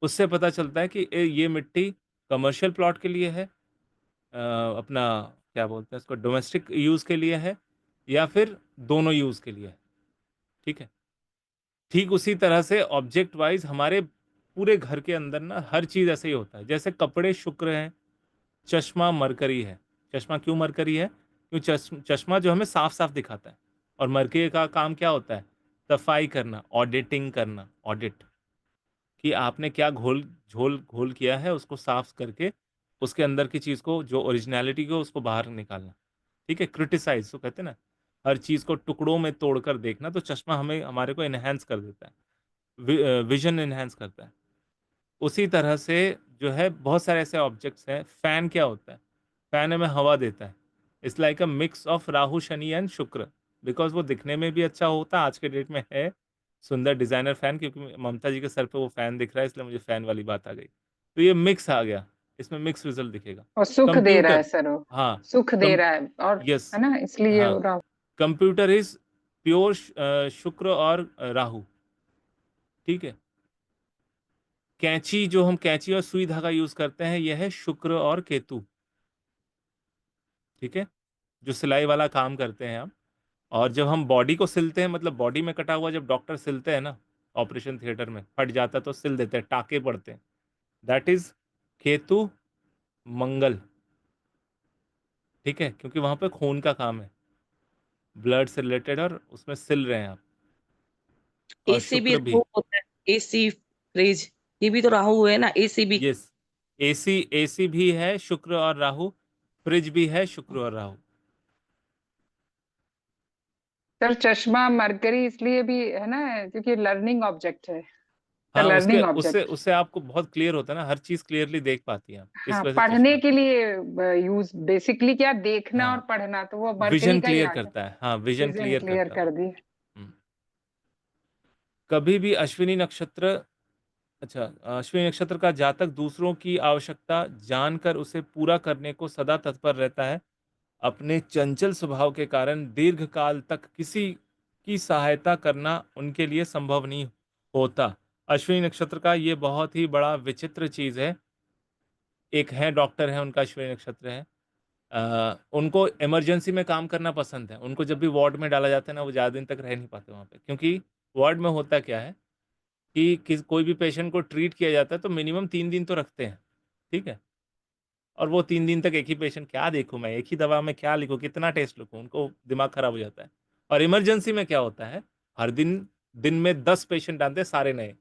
उससे पता चलता है कि ये मिट्टी कमर्शियल प्लॉट के लिए है, अपना क्या बोलते हैं इसको, डोमेस्टिक यूज़ के लिए है, या फिर दोनों यूज़ के लिए है, ठीक है? ठीक उसी तरह से ऑब्जेक्ट वाइज़ हमारे पूरे घर के अंदर ना हर चीज़ ऐसे ही होता है। जैसे कपड़े शुक्र हैं, चश्मा मरकरी है। चश्मा क्यों मरकरी है? क्यों चश्मा जो हमें साफ-साफ दिखाता है, और मरकरी का काम क्या होता है? सफाई करना, ऑडिटिंग करना, ऑडिट, कि आपने क्या घोल किया है, उसको साफ करके उसके अंदर की चीज़ को, जो ओरिजिनैलिटी को, उसको बाहर निकालना। ठीक है? क्रिटिसाइज़ तो कहते हैं ना, हर चीज़ को टुकड़ों में तोड़कर देखना, तो चश्मा हमें हमारे को एनहांस कर देता है। विज़न एनहांस करता है। उसी तरह से जो है बहुत सारे ऐसे ऑब्जेक्ट्स हैं। फ़ैन क्या होता है? फ़ैन हमें हवा देता है। It's like a mix of Rahu, Shani and शुक्र, बिकॉज़ वो दिखने में भी अच्छा होता है, आज के डेट में है सुंदर डिज़ाइनर फ़ैन, क्योंकि ममता जी के सर पे वो फ़ैन दिख रहा है, इसलिए मुझे फ़ैन वाली बात आ गई। तो ये मिक्स आ गया, इसमें मिक्स रिज़ल्ट दिखेगा। और सुख दे रहा है कंप्यूटर, सर, वो हाँ, सुख दे कम रहा है, और यस, है ना, इसलिए हाँ, राहु। कंप्यूटर इज़ प्योर शुक्र और राहु, ठीक है? कैंची, जो हम कैंची और सुई धागा यूज़ करते हैं, यह है शुक्र और केतु, ठीक है? जो सिलाई वाला काम करते हैं हम, और जब हम बॉडी को सिलते हैं, मतलब बॉडी में कटा हुआ जब डॉक्टर सिलते हैं ना, ऑपरेशन थिएटर में फट जाता है तो सिल देते हैं, टाँके पड़ते हैं, दैट इज़ केतु, मंगल, ठीक है? क्योंकि वहाँ पे खून का काम है, ब्लड से रिलेटेड, और उसमें सिल रहे हैं आप, और एसी भी शुक्र राहु भी। होता है, एसी, फ्रिज, ये भी तो राहु है ना, एसी भी। यस, एसी एसी भी है शुक्र और राहु, फ्रिज भी है शुक्र और राहु। सर चश्मा मरकरी इसलिए भी है ना, क्योंकि लर्निंग ऑब्जेक्ट है, हाँ, उसके लर्निंग उससे ऑब्जेक्ट। उससे आपको बहुत क्लियर होता है ना, हर चीज़ क्लियरली देख पाती हैं आप, इस हाँ, वजह से पढ़ने चश्मा। के लिए यूज, बेसिकली क्या देखना और हाँ, पढ़ना, तो वो मरकरी विज़न का ही क्लियर आ गया। करता है, हाँ, विज़न विजन क्लियर क्लियर करता है कर वो। दी। हुँ। कभी भी अश्विनी नक्षत्र, अच्छा, अश्विनी नक्षत्र का जातक दूसरों की आवश्यकता जानकर उसे पूरा करने को सदा तत्पर रहता है। अपने चंचल स्वभाव के कारण दीर्घकाल तक किसी की सहायता करना उनके लिए संभव नहीं होता। अश्विनी नक्षत्र का ये बहुत ही बड़ा विचित्र चीज़ है। एक हैं डॉक्टर हैं, उनका अश्विनी नक्षत्र है। उनको इमरजेंसी में काम करना पसंद है। उनको जब भी वार्ड में डाला जाता है ना, वो ज़्यादा दिन तक रह नहीं पाते वहाँ पे। क्योंकि वार्ड में होता क्या है कि कोई भी पेशेंट को ट्रीट किया जाता है तो मिनिमम 3 दिन तो रखते हैं, ठीक है? और वो 3 दिन तक एक ही पेशेंट क्या देखूँ मैं, एक ही दवा में क्या लिखूँ, कितना टेस्ट लिखूँ, उनको दिमाग खराब हो जाता है। और इमरजेंसी में क्या होता है, हर दिन दिन में 10 पेशेंट आते हैं, सारे नए।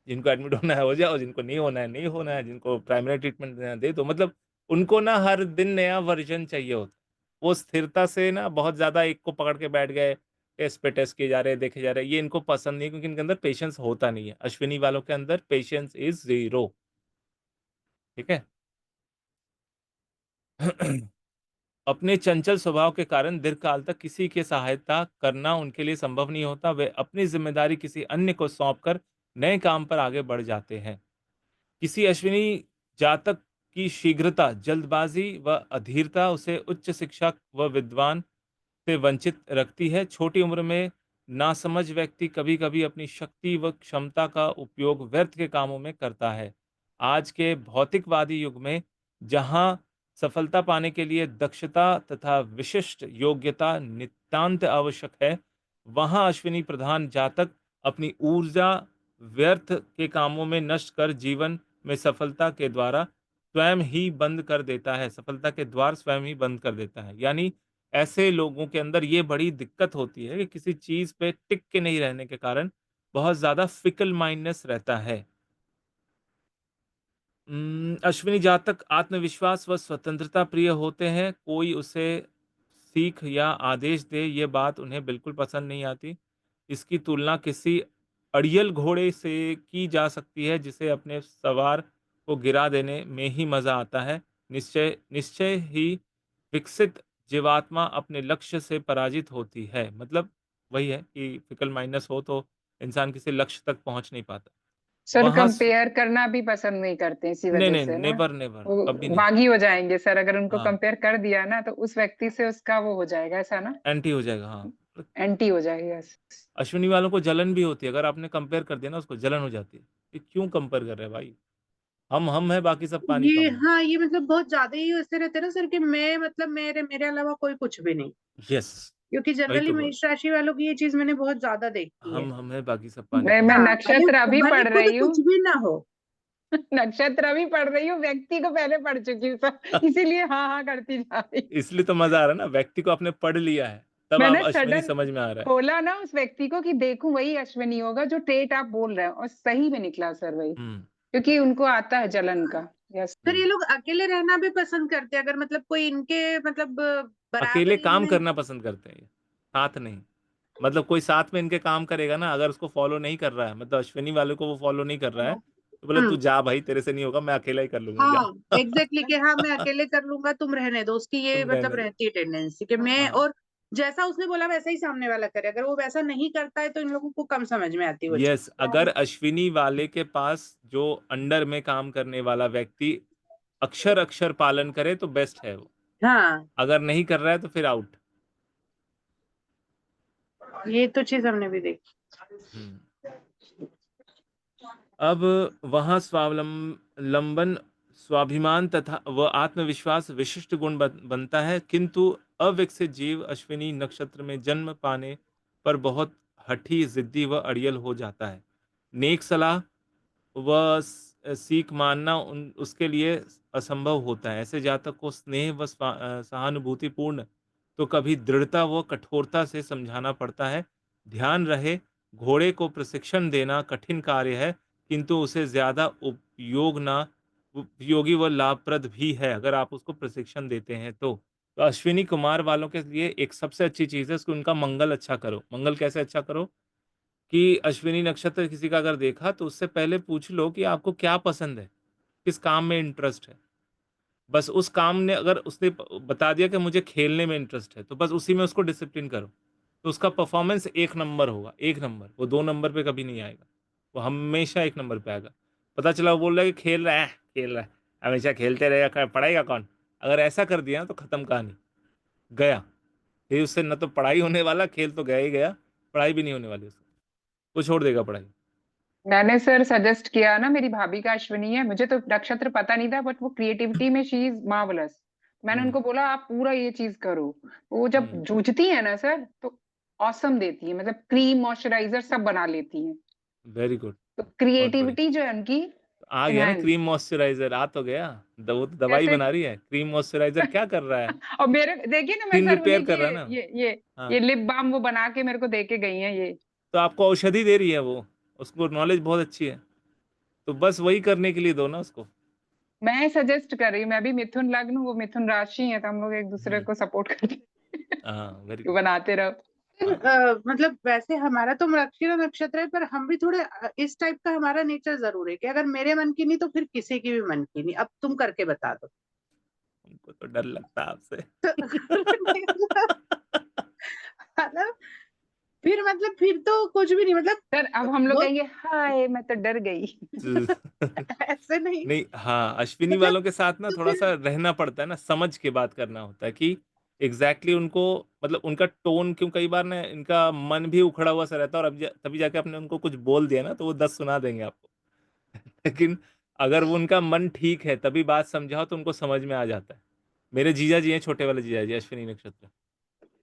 जिनको एडमिट होना है हो जाओ, जिनको नहीं होना है नहीं होना है, जिनको प्राइमरी ट्रीटमेंट देना है दे दो। मतलब उनको ना हर दिन नया वर्ज़न चाहिए होता है। वो स्थिरता से ना बहुत ज़्यादा एक को पकड़ के बैठ गए, टेस्ट पे टेस्ट किए जा रहे हैं, देखे जा रहे हैं, ये इनको पसंद नहीं है, क्योंकि इनके अंदर पेशेंस होता नहीं है। अश्विनी वालों के अंदर पेशेंस इज़ ज़ीरो, ठीक है? अपने चंचल स्वभाव के कारण दीर्घकाल तक किसी की सहायता करना उनके लिए संभव नहीं होता। वे अपनी ज़िम्मेदारी किसी अन्य को सौंपकर नए काम पर आगे बढ़ जाते हैं। किसी अश्विनी जातक की शीघ्रता, जल्दबाजी व अधीरता उसे उच्च शिक्षा व विद्वान से वंचित रखती है। छोटी उम्र में नासमझ व्यक्ति कभी-कभी अपनी शक्ति व क्षमता का उपयोग व्यर्थ के कामों में करता है। आज के भौतिकवादी युग में जहां सफलता पाने के लिए दक्षता तथा विशिष्ट योग्यता नितांत आवश्यक है, वहां अश्विनी प्रधान जातक अपनी ऊर्जा व्यर्थ के कामों में नष्ट कर जीवन में सफलता के द्वारा स्वयं ही बंद कर देता है, सफलता के द्वार स्वयं ही बंद कर देता है। यानी ऐसे लोगों के अंदर ये बड़ी दिक्कत होती है कि किसी चीज़ पे टिक के नहीं रहने के कारण बहुत ज़्यादा फिकल माइंडनेस रहता है। अश्विनी जातक आत्मविश्वास व स्वतंत्रता प्रिय होते हैं। कोई उसे सीख या आदेश दे, ये बात उन्हें बिल्कुल पसंद नहीं आती। इसकी तुलना किसी अड़ियल घोड़े से की जा सकती है, जिसे अपने सवार को गिरा देने में ही मज़ा आता है। निश्चय निश्चय ही विकसित जीवात्मा अपने लक्ष्य से पराजित होती है। मतलब वही है कि फिकल माइंडनेस हो तो इंसान किसी लक्ष्य तक पहुँच नहीं पाता। सर वहाँ स कंपेयर करना भी पसंद नहीं करते इसी नहीं, वजह नहीं, से ना, नेवर, नेवर, वो कभी नहीं। बागी हो जाएंगे सर, अगर उनको हाँ, कंपेयर कर दिया ना तो उस व्यक्ति से उसका वो हो जाएगा, ऐसा ना, एंटी हो जाएगा, हाँ। एंटी हो जाएगा। अश्विनी वालों को जलन भी होती है, अगर आपने कंपेयर कर दिया ना उसको जलन हो जाती है, कि क्यों कंपेयर कर रहे हैं भाई? हम हैं, बाकी सब पानी ये कम है। हाँ, ये मतलब बहुत ज्यादा ही ऐसे रहते हैं ना सर, कि मैं मतलब मेरे मेरे अलावा कोई कुछ भी नहीं। यस, क्योंकि वही जनरली तो बोल मेष राशि वालों की ये चीज मैंने बहुत ज्यादा देखी है। हम हैं, बाकी सब पानी मैं कम है। हाँ, भले नक्षत्र अभी भले पढ़ खुद रही कुछ हूँ। भी ना हो। नक्षत्र अभी पढ़ रही हूँ, व्यक्ति को पहले पढ़ चुकी हूँ सर, इसीलिए हाँ हाँ करती जा रही। इसलिए तो मज़ा आ रहा है ना, व्यक्ति को आपने पढ़ लिया है, तब आप मैंने अश्विनी सडन समझ में आ रहा है। खोला ना उस व्यक्ति को कि देखूं वही अश्विनी होगा जो ट्रेट आप बोल रहे हैं, और सही में निकला सर वही, हुँ, क्योंकि उनको आता है जलन का। यस। सर ये हुँ। लोग अकेले रहना भी पसंद करते हैं, अगर मतलब कोई इनके मतलब अकेले बराबरी काम में। करना पसंद करते हैं ये, साथ नहीं। मतलब कोई साथ में इनके काम करेगा ना, अगर उसको फ़ॉलो नहीं कर रहा है, मतलब अश्विनी वाले को वो फ़ॉलो नहीं कर रहा है, तो बोले तू हम्म। जा भाई, तेरे से नहीं होगा, मैं अकेला ही कर लूँगा, जा। हाँ, एग्जैक्टली कि हाँ मैं अकेले कर लूंगा, तुम रहने दो, उसकी ये तुम मतलब रहने दो। रहती है टेंडेंसी कि मैं, हाँ। और जैसा उसने बोला वैसा ही सामने वाला करे। अगर वो वैसा नहीं करता है तो इन लोगों को कम समझ में आती है वो यस, चीज। अगर अश्विनी वाले के पास जो अंडर में काम करने वाला व्यक्ति अक्षर अक्षर पालन करे तो बेस्ट है वो, हाँ, अगर नहीं कर रहा है तो फिर आउट। ये तो चीज हमने भी देखी। अब वहाँ स्वावलंबन, स्वाभिमान तथा व आत्मविश्वास विशिष्ट गुण बनता है, किंतु अविकसित जीव अश्विनी नक्षत्र में जन्म पाने पर बहुत हठी, जिद्दी व अड़ियल हो जाता है। नेक सलाह व सीख मानना उसके लिए असंभव होता है। ऐसे जातक को स्नेह व सहानुभूतिपूर्ण तो कभी दृढ़ता व कठोरता से समझाना पड़ता है। ध्यान रहे, घोड़े को प्रशिक्षण देना कठिन कार्य है, किंतु उसे ज़्यादा उपयोगी व लाभप्रद भी है, अगर आप उसको प्रशिक्षण देते हैं तो। तो अश्विनी कुमार वालों के लिए एक सबसे अच्छी चीज़ है, उसको उनका मंगल अच्छा करो। मंगल कैसे अच्छा करो? कि अश्विनी नक्षत्र किसी का अगर देखा तो उससे पहले पूछ लो कि आपको क्या पसंद है, किस काम में इंटरेस्ट है। बस उस काम ने अगर उसने बता दिया कि मुझे खेलने में इंटरेस्ट है, तो बस उसी में उसको डिसिप्लिन करो, तो उसका परफॉर्मेंस एक नंबर होगा, एक नंबर। वो 2 नंबर पे कभी नहीं आएगा, वो हमेशा एक नंबर पे आएगा। पता चला वो बोल रहा है कि खेल रहा है, हमेशा खेलते रहेगा, पढ़ाएगा कौन? अगर ऐसा कर दिया ना तो खत्म कहानी, गया। फिर उससे न तो पढ़ाई होने वाला, खेल तो गया ही गया, पढ़ाई भी नहीं होने वाली उससे, वो छोड़ देगा पढ़ाई। मैंने सर सजेस्ट किया ना, मेरी भाभी का अश्विनी है, मुझे तो नक्षत्र पता नहीं था, बट वो क्रिएटिविटी में शी इज मार्वलस। मैंने हुँ, उनको बोला आप पूरा ये चीज करो, वो जब हुँ, जूझती है ना सर तो ऑसम देती है, मतलब क्रीम मॉइस्चराइजर सब बना लेती है। वेरी गुड, तो बहुत बढ़िया। क्रिएटिविटी जो है उनकी आ गया ना इनहेंस। क्रीम मॉइस्चराइज़र, आ तो गया। वो तो दवाई कैसे? बना रही है, क्रीम मॉइस्चराइज़र क्या कर रहा है? और मेरे देखिए ना, मैं स्किन सर रिपेयर उन्हीं कर के रहा है ना। ये ये हाँ, ये लिप बाम वो बना के मेरे को दे के गई हैं ये। तो आपको औषधि दे रही है वो, उसको नॉलेज बहुत अच्छी है, तो बस वही करने के लिए दो ना उसको। मैं सजेस्ट कर रही हूँ, मैं भी मिथुन लग्न हूँ, वो मिथुन राशि है, तो हम लोग एक दूसरे हुँ, को सपोर्ट करते हाँ, वेरी हैं। गुड। बनाते रहो। हाँ, मतलब वैसे हमारा तो मृगशिरा नक्षत्र है, पर हम भी थोड़े इस टाइप का हमारा नेचर जरूर है कि अगर मेरे मन की नहीं तो फिर किसी की भी मन की नहीं, अब तुम करके बता दो। हमको तो डर लगता है आपसे। मतलब फिर तो कुछ भी नहीं, मतलब सर अब हम लोग बहुत कहेंगे हाय मैं तो डर गई। ऐसे नहीं, नहीं, हाँ, अश्विनी मतलब वालों के साथ ना तो फिर थोड़ा-सा रहना पड़ता है ना, समझ के बात करना होता है कि एग्ज़ैक्टली उनको, मतलब उनका टोन, क्यों कई बार ना इनका मन भी उखड़ा हुआ सा रहता है, और अब तभी जाके आपने उनको कुछ बोल दिया ना, तो वो 10 सुना देंगे आपको। लेकिन अगर वो उनका मन ठीक है, तभी बात समझाओ तो उनको समझ में आ जाता है। मेरे जीजा जी हैं, छोटे वाले जीजा जी, अश्विनी नक्षत्र।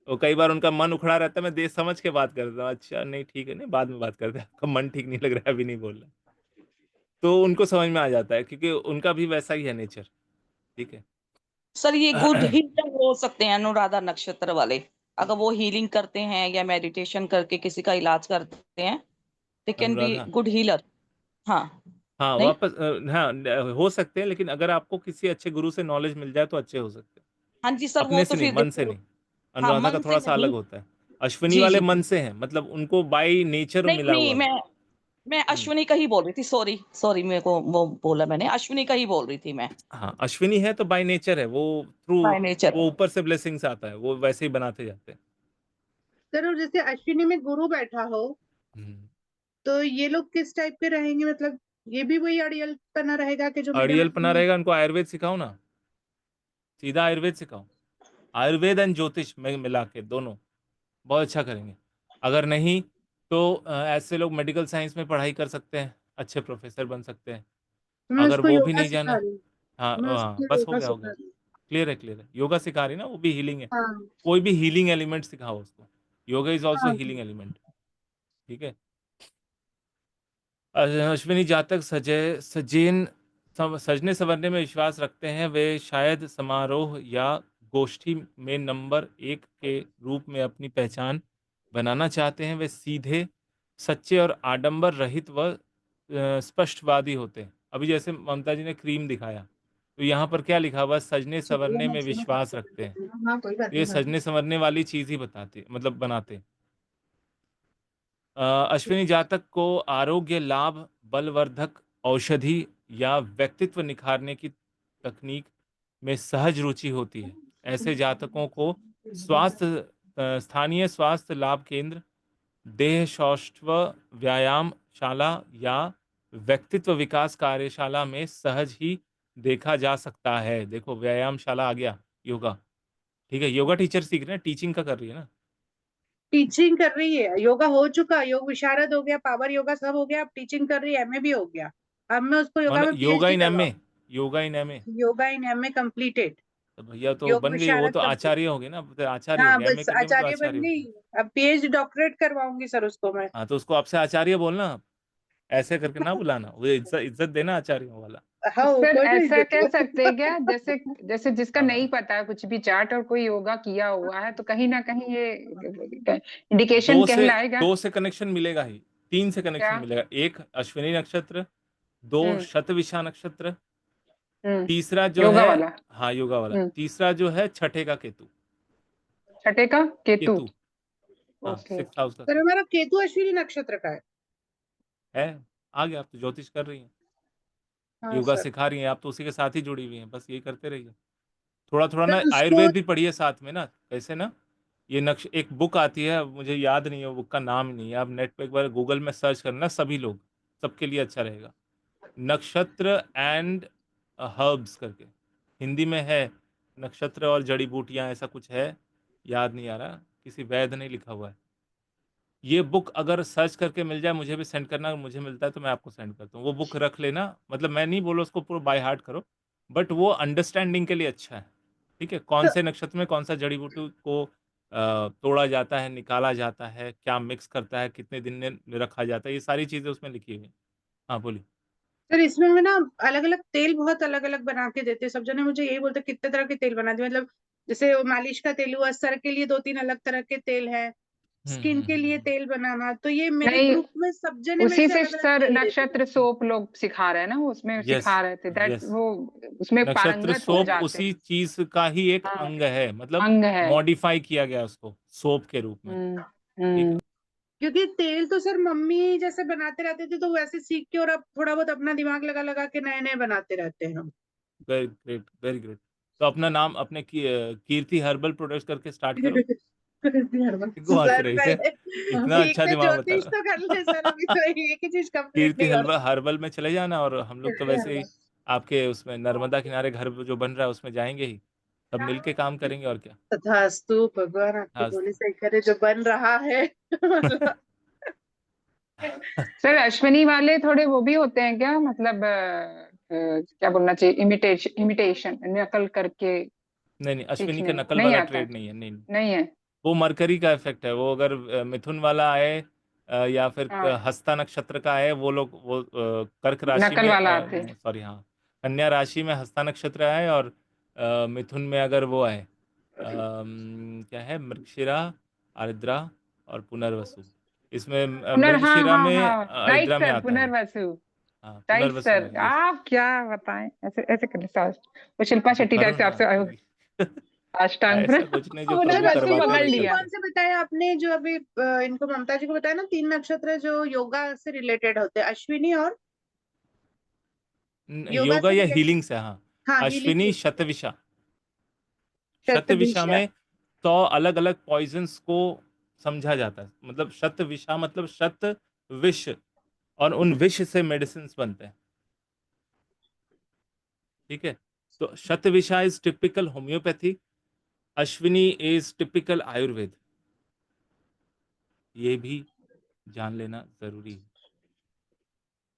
तो कई बार उनका मन उखड़ा रहता है, मैं देख समझ के बात करता हूँ, अच्छा नहीं ठीक है, नहीं बाद में बात करते हैं, आपका मन ठीक नहीं लग रहा है, अभी नहीं बोलना। तो उनको समझ में आ जाता है, क्योंकि उनका भी वैसा ही है नेचर, ठीक है? सर ये गुड हीलर हो सकते हैं अनुराधा नक्षत्र वाले, अगर वो हीलिंग करते हैं या मेडिटेशन करके किसी का इलाज करते हैं, they can be Anuradha, good healer. हाँ। हाँ, नहीं। वापस हाँ, हो सकते हैं, लेकिन अगर आपको किसी अच्छे गुरु से नॉलेज मिल जाए तो अच्छे हो सकते हैं। हाँ जी सर, वो अपने तो से नहीं, फिर मन से देखो, नहीं। अनुराधा का मन से थोड़ा सा अलग नहीं। होता है। अश्विनी जी वाले जी मन से हैं, मतलब उनको बाई नेचर नहीं मिला नहीं, हुआ है। मैं अश्विनी का ही बोल रही थी, सॉरी सॉरी, मेरे को वो बोला मैंने, अश्विनी का ही बोल रही थी मैं। हाँ, अश्विनी है तो बाय नेचर है वो, थ्रू बाय नेचर। वो ऊपर से ब्लेसिंग्स आता है, वो वैसे ही बनाते जाते हैं। सर और जैसे अश्विनी में गुरु बैठा हो हम्म। तो ये लोग किस टाइप के रहेंगे, मतलब ये भी वही अड़ियल पना रहेगा कि जो मेरे अड़ियल मन पना में। रहेगा, उनको आयुर्वेद सिखाओ ना, सीधा आयुर्वेद सिखाओ। आयुर्वेद एंड ज्योतिष में मिला के दोनों बहुत अच्छा करेंगे। अगर नहीं तो ऐसे लोग मेडिकल साइंस में पढ़ाई कर सकते हैं, अच्छे प्रोफेसर बन सकते हैं। तो मैं अगर उसको वो भी योगा नहीं सिखा जाना, रही हूँ। हाँ मैं हाँ, उसको बस हो योगा गया हो सिखा गया। रही हूँ। क्लियर है, क्लियर है। योगा सिखा रही ना, वो भी हीलिंग है। हाँ कोई भी हीलिंग एलिमेंट सिखाओ उसको, योगा इज ऑल्सो हाँ हीलिंग एलिमेंट। ठीक है। अश्विनी जातक सजने संवरने में विश्वास रखते हैं, वे शायद समारोह या गोष्ठी में नंबर 1 के रूप में अपनी पहचान बनाना चाहते हैं। वे सीधे, सच्चे और आडंबर रहित व स्पष्टवादी होते हैं। अभी जैसे ममता जी ने क्रीम दिखाया, तो यहाँ पर क्या लिखा हुआ? सजने संवरने में विश्वास रखते हैं। हाँ, कोई बात तो ये नहीं भाभी। सजने संवरने वाली चीज ही बताते, मतलब बनाते हैं। अश्विनी जातक को आरोग्य लाभ, बलवर्धक औषधि या व्यक्तित्व निखारने की तकनीक में सहज रुचि होती है। ऐसे जातकों को स्थानीय स्वास्थ्य लाभ केंद्र, देह सौष्ठव व्यायाम शाला या व्यक्तित्व विकास कार्यशाला में सहज ही देखा जा सकता है। देखो, व्यायामशाला आ गया, योगा। ठीक है, योगा टीचर सीख रहे हैं, टीचिंग का कर रही है ना। टीचिंग कर रही है, योगा हो चुका, योग विशारद हो गया, पावर योगा सब हो गया, अब टीचिंग कर रही है, एमए भी हो गया। अब मैं उसको योगा मानो में योगा पीएचडी इन एमए, करवाऊँ। Yoga in MA. Yoga in MA completed. तो भैया तो योग बन गई, वो विशारद तो कंप्लीट। आचार्य हो गए ना, तो आचार्य हो हाँ गए, एमए बस करने में तो आचार्य बन आचार्य हो गई। गए। अब पीएचडी डॉक्टरेट करवाऊंगी सर उसको मैं। हाँ, तो उसको आपसे आचार्य बोलना आप। ऐसे करके ना बुलाना, वो इज्जत इज्जत देना आचार्यों वाला। हाँ सर कोई नहीं ऐसा कह देती सकते हैं क्या, जैसे जैसे जिसका नहीं हाँ, पता है कुछ भी चार्ट और कोई योगा किया हुआ है तो कहीं ना कहीं ये इंडिकेशन दो से कहलाएगा? दो से कनेक्शन मिलेगा ही, 3 से कनेक्शन क्या? मिलेगा। एक अश्विनी नक्षत्र, 2 हम्म। शतविशा नक्षत्र, हम्म। तीसरा जो योगा है, वाला। हाँ योगा वाला, हम्म। तीसरा जो है छठे का केतु। छठे का केतु। केतु, हाँ, ओके। 6th हाउस का सर केतु हमारा केतु अश्विनी नक्षत्र का है। आ गया, आप तो ज्योतिष कर रही हैं, हाँ योगा सर। सिखा रही हैं, आप तो उसी के साथ ही जुड़ी हुई हैं, बस ये करते रहिए। थोड़ा थोड़ा ना सर उसको आयुर्वेद भी पढ़िए साथ में ना, कैसे ना। ये नक्श एक बुक आती है, मुझे याद नहीं है वो बुक का नाम ही नहीं है, आप नेट पे एक बार गूगल में सर्च करना, सभी लोग, सबके लिए अच्छा रहेगा। नक्षत्र एंड हर्ब्स करके हिंदी में है, नक्षत्र और जड़ी बूटियां, ऐसा कुछ है, याद नहीं आ रहा, किसी वैद्य ने लिखा हुआ है। ये बुक अगर सर्च करके मिल जाए, मुझे भी सेंड करना, अगर मुझे मिलता है तो मैं आपको सेंड करता हूँ। वो बुक रख लेना, मतलब मैं नहीं बोला उसको पूरा बाय हार्ट करो, बट वो अंडरस्टैंडिंग के लिए अच्छा है। ठीक है, कौन तो से नक्षत्र में कौन सा जड़ी बूटी को तोड़ा जाता है, निकाला जाता है, क्या मिक्स करता है, कितने दिन में रखा जाता है, ये सारी चीज़ें उसमें लिखी हुई हैं। हाँ बोलिए। सर इसमें मैं ना अलग अलग तेल बहुत अलग अलग बना के देते हैं। सब जने मुझे यही बोलते हैं, कितने तरह के तेल बना दिए, मतलब जैसे वो मालिश का तेल हुआ, सर के लिए 2-3 अलग तरह के तेल है, स्किन के लिए तेल बनाना, तो ये मेरे नहीं, ग्रुप में सब जने मेरे उसी से से अलग अलग सर तेल देते हैं। नक्षत्र सोप लोग सिखा रहे हैं ना, उसमें यस, सिखा रहे थे दैट यस। वो उसमें नक्षत्र पारंगत हो सोप जाते उसी हैं। चीज का ही एक हाँ, अंग है, मतलब अंग है। मॉडिफाई किया गया उसको सोप के रूप में। हम्म। ठीक है। हम्म। क्योंकि तेल तो सर मम्मी जैसे बनाते रहते थे, तो वैसे सीख के और अब थोड़ा बहुत अपना दिमाग लगा लगा के नए नए बनाते रहते हैं हम। Very great, very great. तो अपना नाम अपने कीर्ति हर्बल प्रोडक्ट्स करके स्टार्ट करो। क्यों हंस सर रही है? पहले इतना ठीक अच्छा है, दिमाग ज्योतिष बताना। तो कर ले सर, अभी तो एक ही चीज कंप्लीट कीर्ति नहीं हुआ। हलवा हर्बल में चले जाना, और हम लोग तो वैसे ही आपके उसमें नर्मदा किनारे घर जो बन रहा है उसमें जाएंगे ही, सब मिलके काम करेंगे, और क्या। तथास्तु, भगवान आपकी हाँ। बोली सही करे, जो बन रहा है मतलब। सर अश्विनी वाले थोड़े वो भी होते हैं क्या, मतलब क्या बोलना चाहिए, इमिटेशन इमिटेशन नकल करके नहीं नहीं, अश्विनी का सीखने नकल नहीं वाला आता है? ट्रेड नहीं है, नहीं। नहीं है। वो मरकरी का इफेक्ट है, वो अगर मिथुन वाला आए, या फिर हाँ, हस्ता नक्षत्र का आए, वो लोग वो कर्क राशि नकल में, वाला आते हैं। सॉरी हाँ, कन्या राशि में हस्ता नक्षत्र आए, और मिथुन में अगर वो आए, क्या है, मृगशिरा, आर्द्रा और पुनर्वसु। इसमें हाँ मृगशिरा हाँ में हाँ, राइट आर्द्रा में सर, आता है। पुनर्वसु। हाँ, राइट पुनर्वसु में, सर, यस। आप क्या बताएं, ऐसे ऐसे कर सर, वो शिल्पा तो शेट्टी टाइप करो से ना आपसे तो अष्टांग ऐसा कुछ नहीं जो वो ना प्रभु बच्ची करवाते पकड़ हैं ये लिया। कौन से बताया आपने जो अभी इनको ममता जी को बताया ना, 3 नक्षत्र जो योगा से रिलेटेड होते हैं, अश्विनी और योगा योगा से या रिलेटेड। हीलिंग से, हाँ। हाँ, हीलिंग अश्विनी से। शतविषा, शतविषा शतभिषा। में 100 अलग अलग पॉइजन्स को समझा जाता है। मतलब शतविषा मतलब शत विष, और उन विष से मेडिसिन बनते हैं। ठीक है, तो Shatavisha is typical homeopathy, Ashwini is typical Ayurveda. ये भी जान लेना जरूरी है।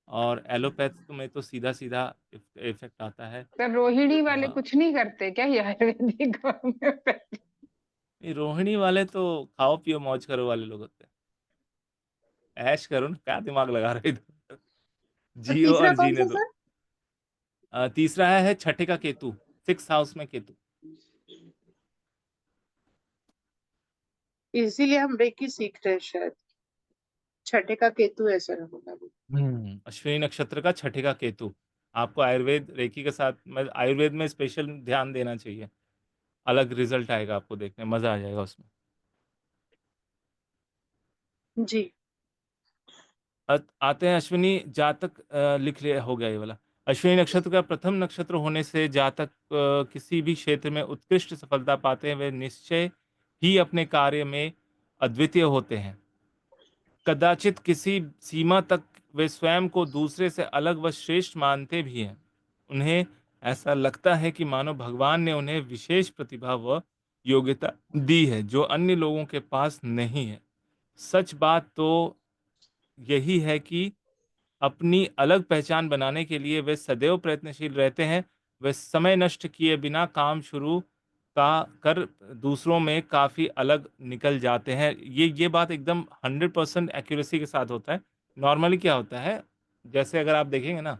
और एलोपैथ में तो सीधा सीधा इफेक्ट आता है। सर रोहिणी वाले हाँ, कुछ नहीं करते क्या ये आयुर्वेदिक होम्योपैथी? ये रोहिणी वाले तो खाओ पियो मौज करो वाले लोग होते हैं। ऐश करो ना, क्या दिमाग लगा रहे इधर। और जियो तीसरा और कौन जीने सा दो। सर? तीसरा है छठे का केतु, 6th हाउस में केतु। इसीलिए हम रेकी सीख रहे हैं शायद, छठे का केतु ऐसा होगा। अश्विनी नक्षत्र का छठे का केतु। आपको आयुर्वेद रेकी के साथ में, आयुर्वेद में स्पेशल ध्यान देना चाहिए। अलग रिजल्ट आएगा आपको, देखने मजा आ जाएगा उसमें। जी। आते हैं अश्विनी जातक, लिख लिया हो गया ये वाला। अश्विनी नक्षत्र का प्रथम नक्षत्र होने से जातक किसी भी क्षेत्र में उत्कृष्ट सफलता पाते हैं। वे निश्चय ही अपने कार्य में अद्वितीय होते हैं। कदाचित किसी सीमा तक वे स्वयं को दूसरे से अलग व श्रेष्ठ मानते भी हैं। उन्हें ऐसा लगता है कि मानो भगवान ने उन्हें विशेष प्रतिभा व योग्यता दी है जो अन्य लोगों के पास नहीं है। सच बात तो यही है कि अपनी अलग पहचान बनाने के लिए वे सदैव प्रयत्नशील रहते हैं। वे समय नष्ट किए बिना काम शुरू का कर दूसरों में काफ़ी अलग निकल जाते हैं। ये बात एकदम 100% एक्यूरेसी के साथ होता है। नॉर्मली क्या होता है, जैसे अगर आप देखेंगे ना,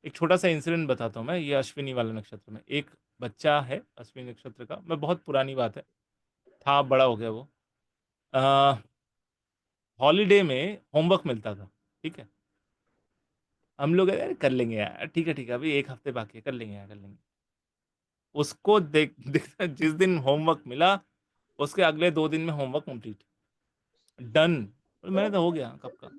एक छोटा सा इंसिडेंट बताता हूँ मैं। ये अश्विनी वाले नक्षत्र में एक बच्चा है, अश्विनी नक्षत्र का, मैं बहुत पुरानी बात है, था बड़ा हो गया वो। हॉलीडे में होमवर्क मिलता था, ठीक है। हम लोग अरे कर लेंगे यार, ठीक है ठीक है, अभी 1 हफ्ते बाकी है, कर लेंगे यार, कर लेंगे। उसको देख जिस दिन होमवर्क मिला, उसके अगले 2 दिन में होमवर्क कंप्लीट, डन। मैंने तो हो गया कब का।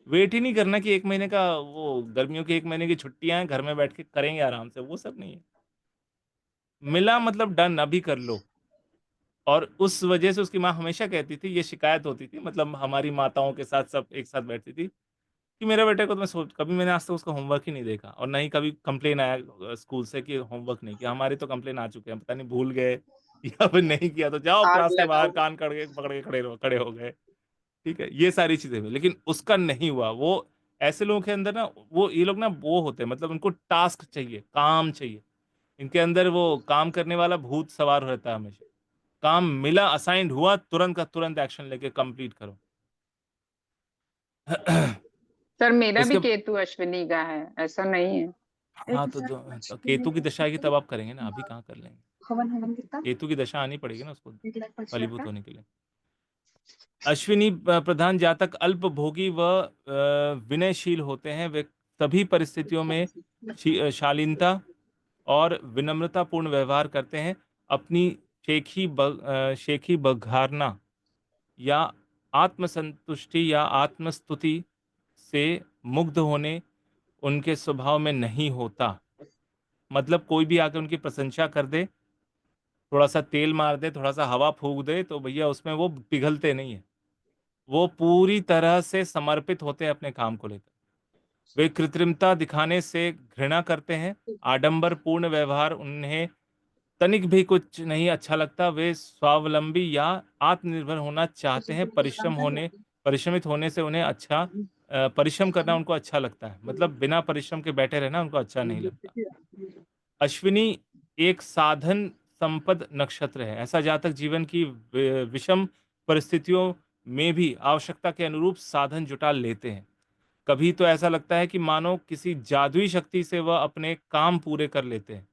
वेट ही नहीं करना कि 1 महीने का, वो गर्मियों की 1 महीने की छुट्टियां हैं, घर में बैठ के करेंगे आराम से, वो सब नहीं है। मिला मतलब डन, अभी कर लो। और उस वजह से उसकी माँ हमेशा कहती थी, ये शिकायत होती थी, मतलब हमारी माताओं के साथ सब एक साथ बैठती थी, कि मेरे बेटे को तो मैं सोच, कभी मैंने आज तक उसका होमवर्क ही नहीं देखा, और ना ही कभी कंप्लेन आया स्कूल से कि होमवर्क नहीं किया। हमारे तो कंप्लेन आ चुके हैं, पता नहीं भूल गए या फिर नहीं किया तो जाओ आग क्लास के बाहर लगाओ। कान पकड़ के खड़े हो गए। ठीक है, ये सारी चीजें हुई, लेकिन उसका नहीं हुआ। वो ऐसे लोगों के अंदर ना, वो ये लोग ना वो होते हैं, मतलब उनको टास्क चाहिए, काम चाहिए। इनके अंदर वो काम करने वाला भूत सवार रहता है हमेशा। काम मिला, असाइंड हुआ, तुरंत का तुरंत एक्शन लेके कंप्लीट करो। सर मेरा भी इसके केतु अश्विनी का है, ऐसा नहीं है। हाँ, तो केतु की दशा आएगी तब आप करेंगे ना, अभी कहाँ कर लेंगे। हवन हवन कितना? केतु की दशा आनी पड़ेगी ना उसको 1,05,000 फलीभूत का। होने के लिए। अश्विनी प्रधान जातक अल्पभोगी व विनयशील होते हैं। वे सभी परिस्थितियों में शालीनता और विनम्रतापूर्ण व्यवहार करते हैं। अपनी शेखी बघारना या आत्मसंतुष्टि या आत्मस्तुति से मुग्ध होने उनके स्वभाव में नहीं होता। मतलब कोई भी आके उनकी प्रशंसा कर दे, थोड़ा सा तेल मार दे, थोड़ा सा हवा फूंक दे, तो भैया उसमें वो पिघलते नहीं है। वो पूरी तरह से समर्पित होते हैं अपने काम को लेकर। वे कृत्रिमता दिखाने से घृणा करते हैं। आडंबरपूर्ण व्यवहार उन्हें तनिक भी कुछ नहीं अच्छा लगता। वे स्वावलंबी या आत्मनिर्भर होना चाहते हैं। परिश्रमित होने से उन्हें परिश्रम करना उनको अच्छा लगता है। मतलब बिना परिश्रम के बैठे रहना उनको अच्छा नहीं लगता। अश्विनी एक साधन संपद नक्षत्र है। ऐसा जातक जीवन की विषम परिस्थितियों में भी आवश्यकता के अनुरूप साधन जुटा लेते हैं। कभी तो ऐसा लगता है कि मानो किसी जादुई शक्ति से वह अपने काम पूरे कर लेते हैं।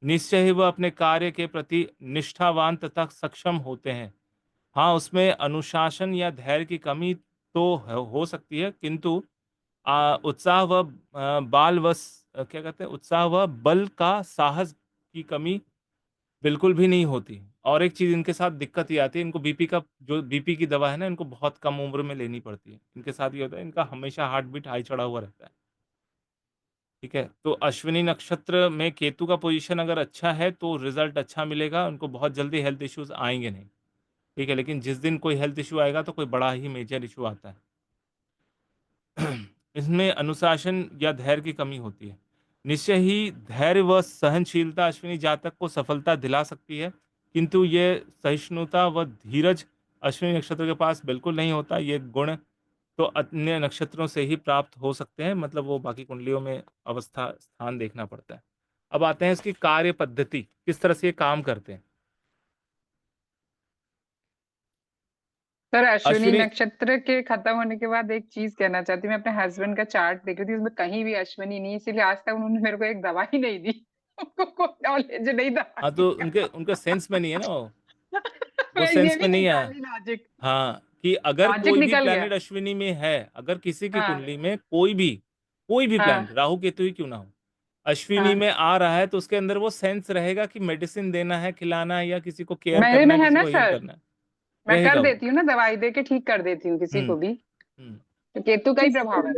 निश्चय ही वह अपने कार्य के प्रति निष्ठावान तथा सक्षम होते हैं। हाँ, उसमें अनुशासन या धैर्य की कमी तो हो सकती है, किंतु उत्साह व क्या कहते हैं, उत्साह व बल का साहस की कमी बिल्कुल भी नहीं होती। और एक चीज़ इनके साथ दिक्कत ये आती है, इनको बीपी का जो बीपी की दवा है ना, इनको बहुत कम उम्र में लेनी पड़ती है। इनके साथ ये होता है, इनका हमेशा हार्ट बीट हाई चढ़ा हुआ रहता है। ठीक है? तो अश्विनी नक्षत्र में केतु का पोज़ीशन अगर अच्छा है, तो रिज़ल्ट अच्छा मिलेगा, उनको बहुत जल्दी हेल्थ इश्यूज़ आएँगे नहीं। ठीक है? लेकिन जिस दिन कोई हेल्थ इश्यू आएगा, तो कोई बड़ा ही मेजर इश्यू आता है। इसमें अनुशासन या धैर्य की कमी होती है। निश्चय ही धैर्य व सहनशीलता अश्विनी जातक को सफलता दिला सकती है, किंतु ये सहिष्णुता व धीरज अश्विनी नक्षत्र के पास बिल्कुल नहीं होता। ये गुण तो अन्य नक्षत्रों से ही प्राप्त हो सकते हैं, मतलब वो बाकी कुंडलियों में अवस्था स्थान देखना पड़ता है। अब आते हैं इसकी कार्य पद्धति, किस तरह से ये काम करते हैं। सर अश्विनी अश्विनी नक्षत्र के खत्म होने के बाद एक चीज कहना चाहती हूँ, मैं अपने हस्बैंड का चार्ट देख रही थी, उसमें कहीं भी अश्विनी नहीं, इसीलिए आज तक उन्होंने मेरे को एक दवा ही नहीं दी। उनको कोई नॉलेज नहीं हाँ, दवाई तो का। उनके सेंस में नहीं है ना वो मैं ये सेंस भी में नहीं आया। निकाली लॉजिक। हाँ, कि अगर लॉजिक कोई भी निकल गया। प्लैनेट अश्विनी में है, अगर किसी की हाँ कुंडली में कोई भी प्लैनेट, हाँ राहु केतु ही क्यों ना हो, अश्विनी हाँ। में आ रहा है, तो उसके अंदर वो सेंस रहेगा कि मेडिसिन देना है, खिलाना है, या किसी को केयर मेरे करना में है, है किसी ना को हील सर, करना है, मैं कर रहेगा वो। देती हूँ ना, दवाई दे के ठीक कर देती हूँ किसी हुँ, को भी। हुँ। तो केतु का ही प्रभाव है।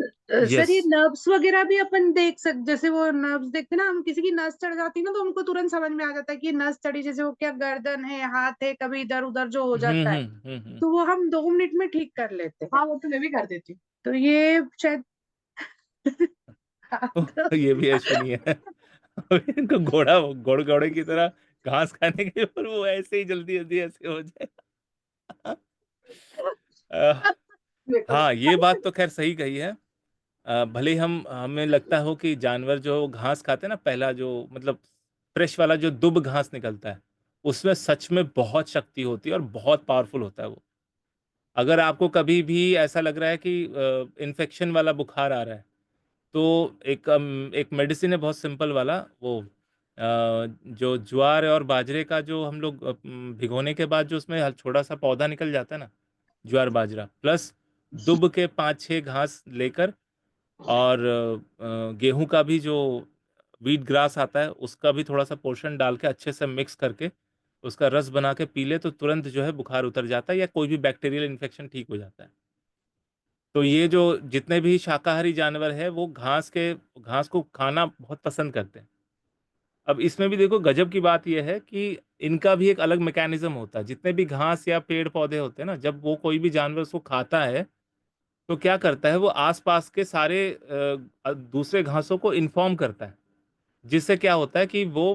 सर ये यस। नर्व्स वगैरह भी अपन देख सकते, जैसे वो नर्व्स देखते ना हम, किसी की नस चढ़ जाती है ना, तो हमको तुरंत समझ में आ जाता है कि नस चढ़ी, जैसे वो क्या गर्दन है, हाथ है, कभी इधर उधर जो हो जाता है, हुँ। तो वो हम 2 मिनट में ठीक कर लेते हैं। हाँ वो तो मैं भी कर देती हूँ। तो ये शायद ओह! ये भी अश्विनी है। इनको घोड़े की तरह घास खाने के ऊपर वो ऐसे ही जल्दी-जल्दी ऐसे हो जाए। अ, हाँ, ये बात तो ख़ैर सही कही है। भले ही हमें लगता हो कि जानवर जो घास खाते हैं ना, पहला जो मतलब फ्रेश वाला जो दुब घास निकलता है, उसमें सच में बहुत शक्ति होती है और बहुत पावरफुल होता है वो। अगर आपको कभी भी ऐसा लग रहा है कि इन्फेक्शन वाला बुखार आ रहा है, तो एक मेडिसिन है बहुत सिंपल वाला, वो जो ज्वार और बाजरे का जो हम लोग भिगोने के बाद जो उसमें छोटा-सा पौधा निकल जाता है ना, ज्वार बाजरा प्लस दुब के 5-6 घास लेकर, और गेहूँ का भी जो व्हीट ग्रास आता है, उसका भी थोड़ा-सा पोर्शन डाल के अच्छे से मिक्स करके, उसका रस बना के पी लें, तो तुरंत जो है बुखार उतर जाता है, या कोई भी बैक्टीरियल इन्फेक्शन ठीक हो जाता है। तो ये जो जितने भी शाकाहारी जानवर हैं, वो घास को खाना बहुत पसंद करते हैं। अब इसमें भी देखो गज़ब की बात ये है कि इनका भी एक अलग मैकेनिज़्म होता है। जितने भी घास या पेड़-पौधे होते हैं ना, जब वो कोई भी जानवर उसको खाता है, तो क्या करता है वो आस-पास के सारे दूसरे घासों को इन्फॉर्म करता है। जिससे क्या होता है कि वो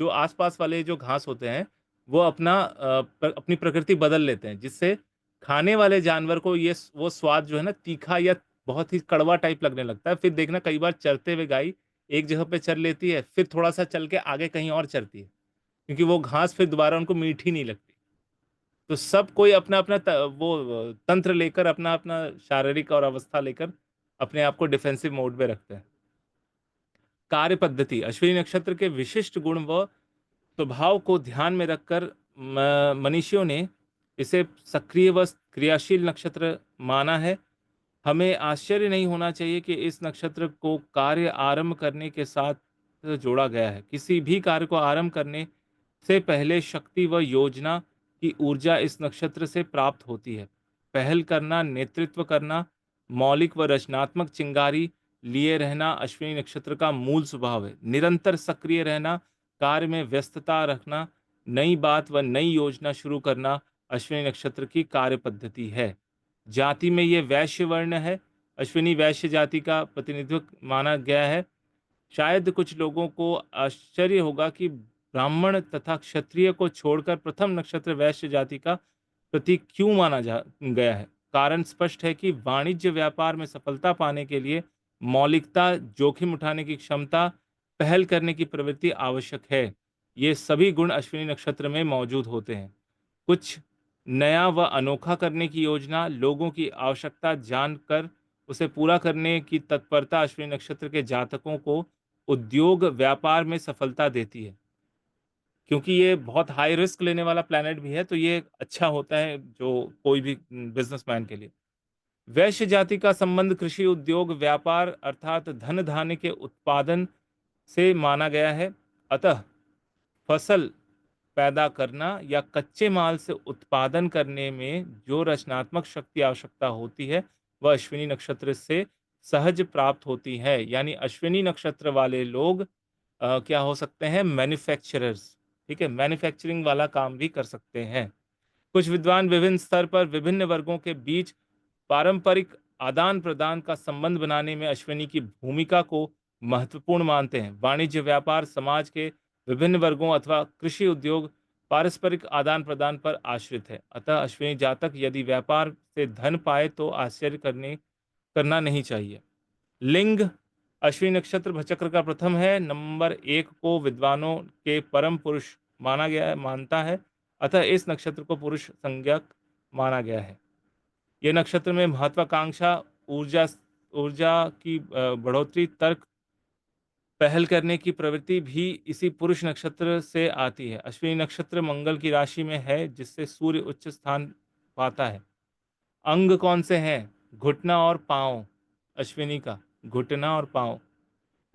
जो आस-पास वाले जो घास होते हैं, वो अपनी प्रकृति बदल लेते हैं। जिससे खाने वाले जानवर को वो स्वाद जो है ना, तीखा या बहुत ही कड़वा टाइप लगने लगता है। फिर देखना कई बार चरते हुए गाय एक जगह पे चर लेती है, फिर थोड़ा-सा चल के आगे कहीं और चरती है। क्योंकि वो घास फिर दोबारा उनको मीठी नहीं लगती। तो सब कोई अपना-अपना तंत्र लेकर, अपना-अपना शारीरिक और अवस्था लेकर अपने आप को डिफेंसिव मोड में रखते हैं। कार्य पद्धति अश्विनी नक्षत्र के विशिष्ट गुण व स्वभाव को ध्यान में रखकर मनीषियों ने इसे सक्रिय व क्रियाशील नक्षत्र माना है। हमें आश्चर्य नहीं होना चाहिए कि इस नक्षत्र को कार्य आरंभ करने के साथ जोड़ा गया है। किसी भी कार्य को आरंभ करने से पहले शक्ति व योजना की ऊर्जा इस नक्षत्र से प्राप्त होती है। पहल करना, नेतृत्व करना, मौलिक व रचनात्मक चिंगारी लिए रहना अश्विनी नक्षत्र का मूल स्वभाव है। निरंतर सक्रिय रहना, कार्य में व्यस्तता रखना, नई बात व नई योजना शुरू करना अश्विनी नक्षत्र की कार्य पद्धति है। जाति में ये वैश्य वर्ण है। अश्विनी वैश्य जाति का प्रतिनिधित्व माना गया है। शायद कुछ लोगों को आश्चर्य होगा कि ब्राह्मण तथा क्षत्रिय को छोड़कर प्रथम नक्षत्र वैश्य जाति का प्रतीक क्यों माना जा गया है। कारण स्पष्ट है कि वाणिज्य व्यापार में सफलता पाने के लिए मौलिकता, जोखिम उठाने की क्षमता, पहल करने की प्रवृत्ति आवश्यक है। ये सभी गुण अश्विनी नक्षत्र में मौजूद होते हैं। कुछ नया व अनोखा करने की योजना, लोगों की आवश्यकता जानकर उसे पूरा करने की तत्परता अश्विनी नक्षत्र के जातकों को उद्योग व्यापार में सफलता देती है। क्योंकि ये बहुत हाई रिस्क लेने वाला प्लैनेट भी है, तो ये अच्छा होता है जो कोई भी बिजनेसमैन के लिए। वैश्य जाति का संबंध कृषि, उद्योग, व्यापार अर्थात धन धान्य के उत्पादन से माना गया है। अतः फसल पैदा करना या कच्चे माल से उत्पादन करने में जो रचनात्मक शक्ति आवश्यकता होती है वह अश्विनी नक्षत्र से सहज प्राप्त होती है। यानी अश्विनी नक्षत्र वाले लोग क्या हो सकते हैं, मैन्युफैक्चरर्स। ठीक है, मैन्युफैक्चरिंग वाला काम भी कर सकते हैं। कुछ विद्वान विभिन्न स्तर पर विभिन्न वर्गों के बीच पारंपरिक आदान प्रदान का संबंध बनाने में अश्विनी की भूमिका को महत्वपूर्ण मानते हैं। वाणिज्य, व्यापार, समाज के विभिन्न वर्गों अथवा कृषि उद्योग पारस्परिक आदान प्रदान पर आश्रित है। अतः अश्विनी जातक यदि व्यापार से धन पाए तो आश्चर्य करना नहीं चाहिए। लिंग, अश्विनी नक्षत्र भचक्र का प्रथम है। नंबर 1 को विद्वानों के परम पुरुष मानता है। अतः इस नक्षत्र को पुरुष संज्ञक माना गया है। यह नक्षत्र में महत्वाकांक्षा, ऊर्जा ऊर्जा की बढ़ोतरी, तर्क, पहल करने की प्रवृत्ति भी इसी पुरुष नक्षत्र से आती है। अश्विनी नक्षत्र मंगल की राशि में है जिससे सूर्य उच्च स्थान पाता है। अंग कौन से हैं? घुटना और पांव। अश्विनी का घुटना और पांव।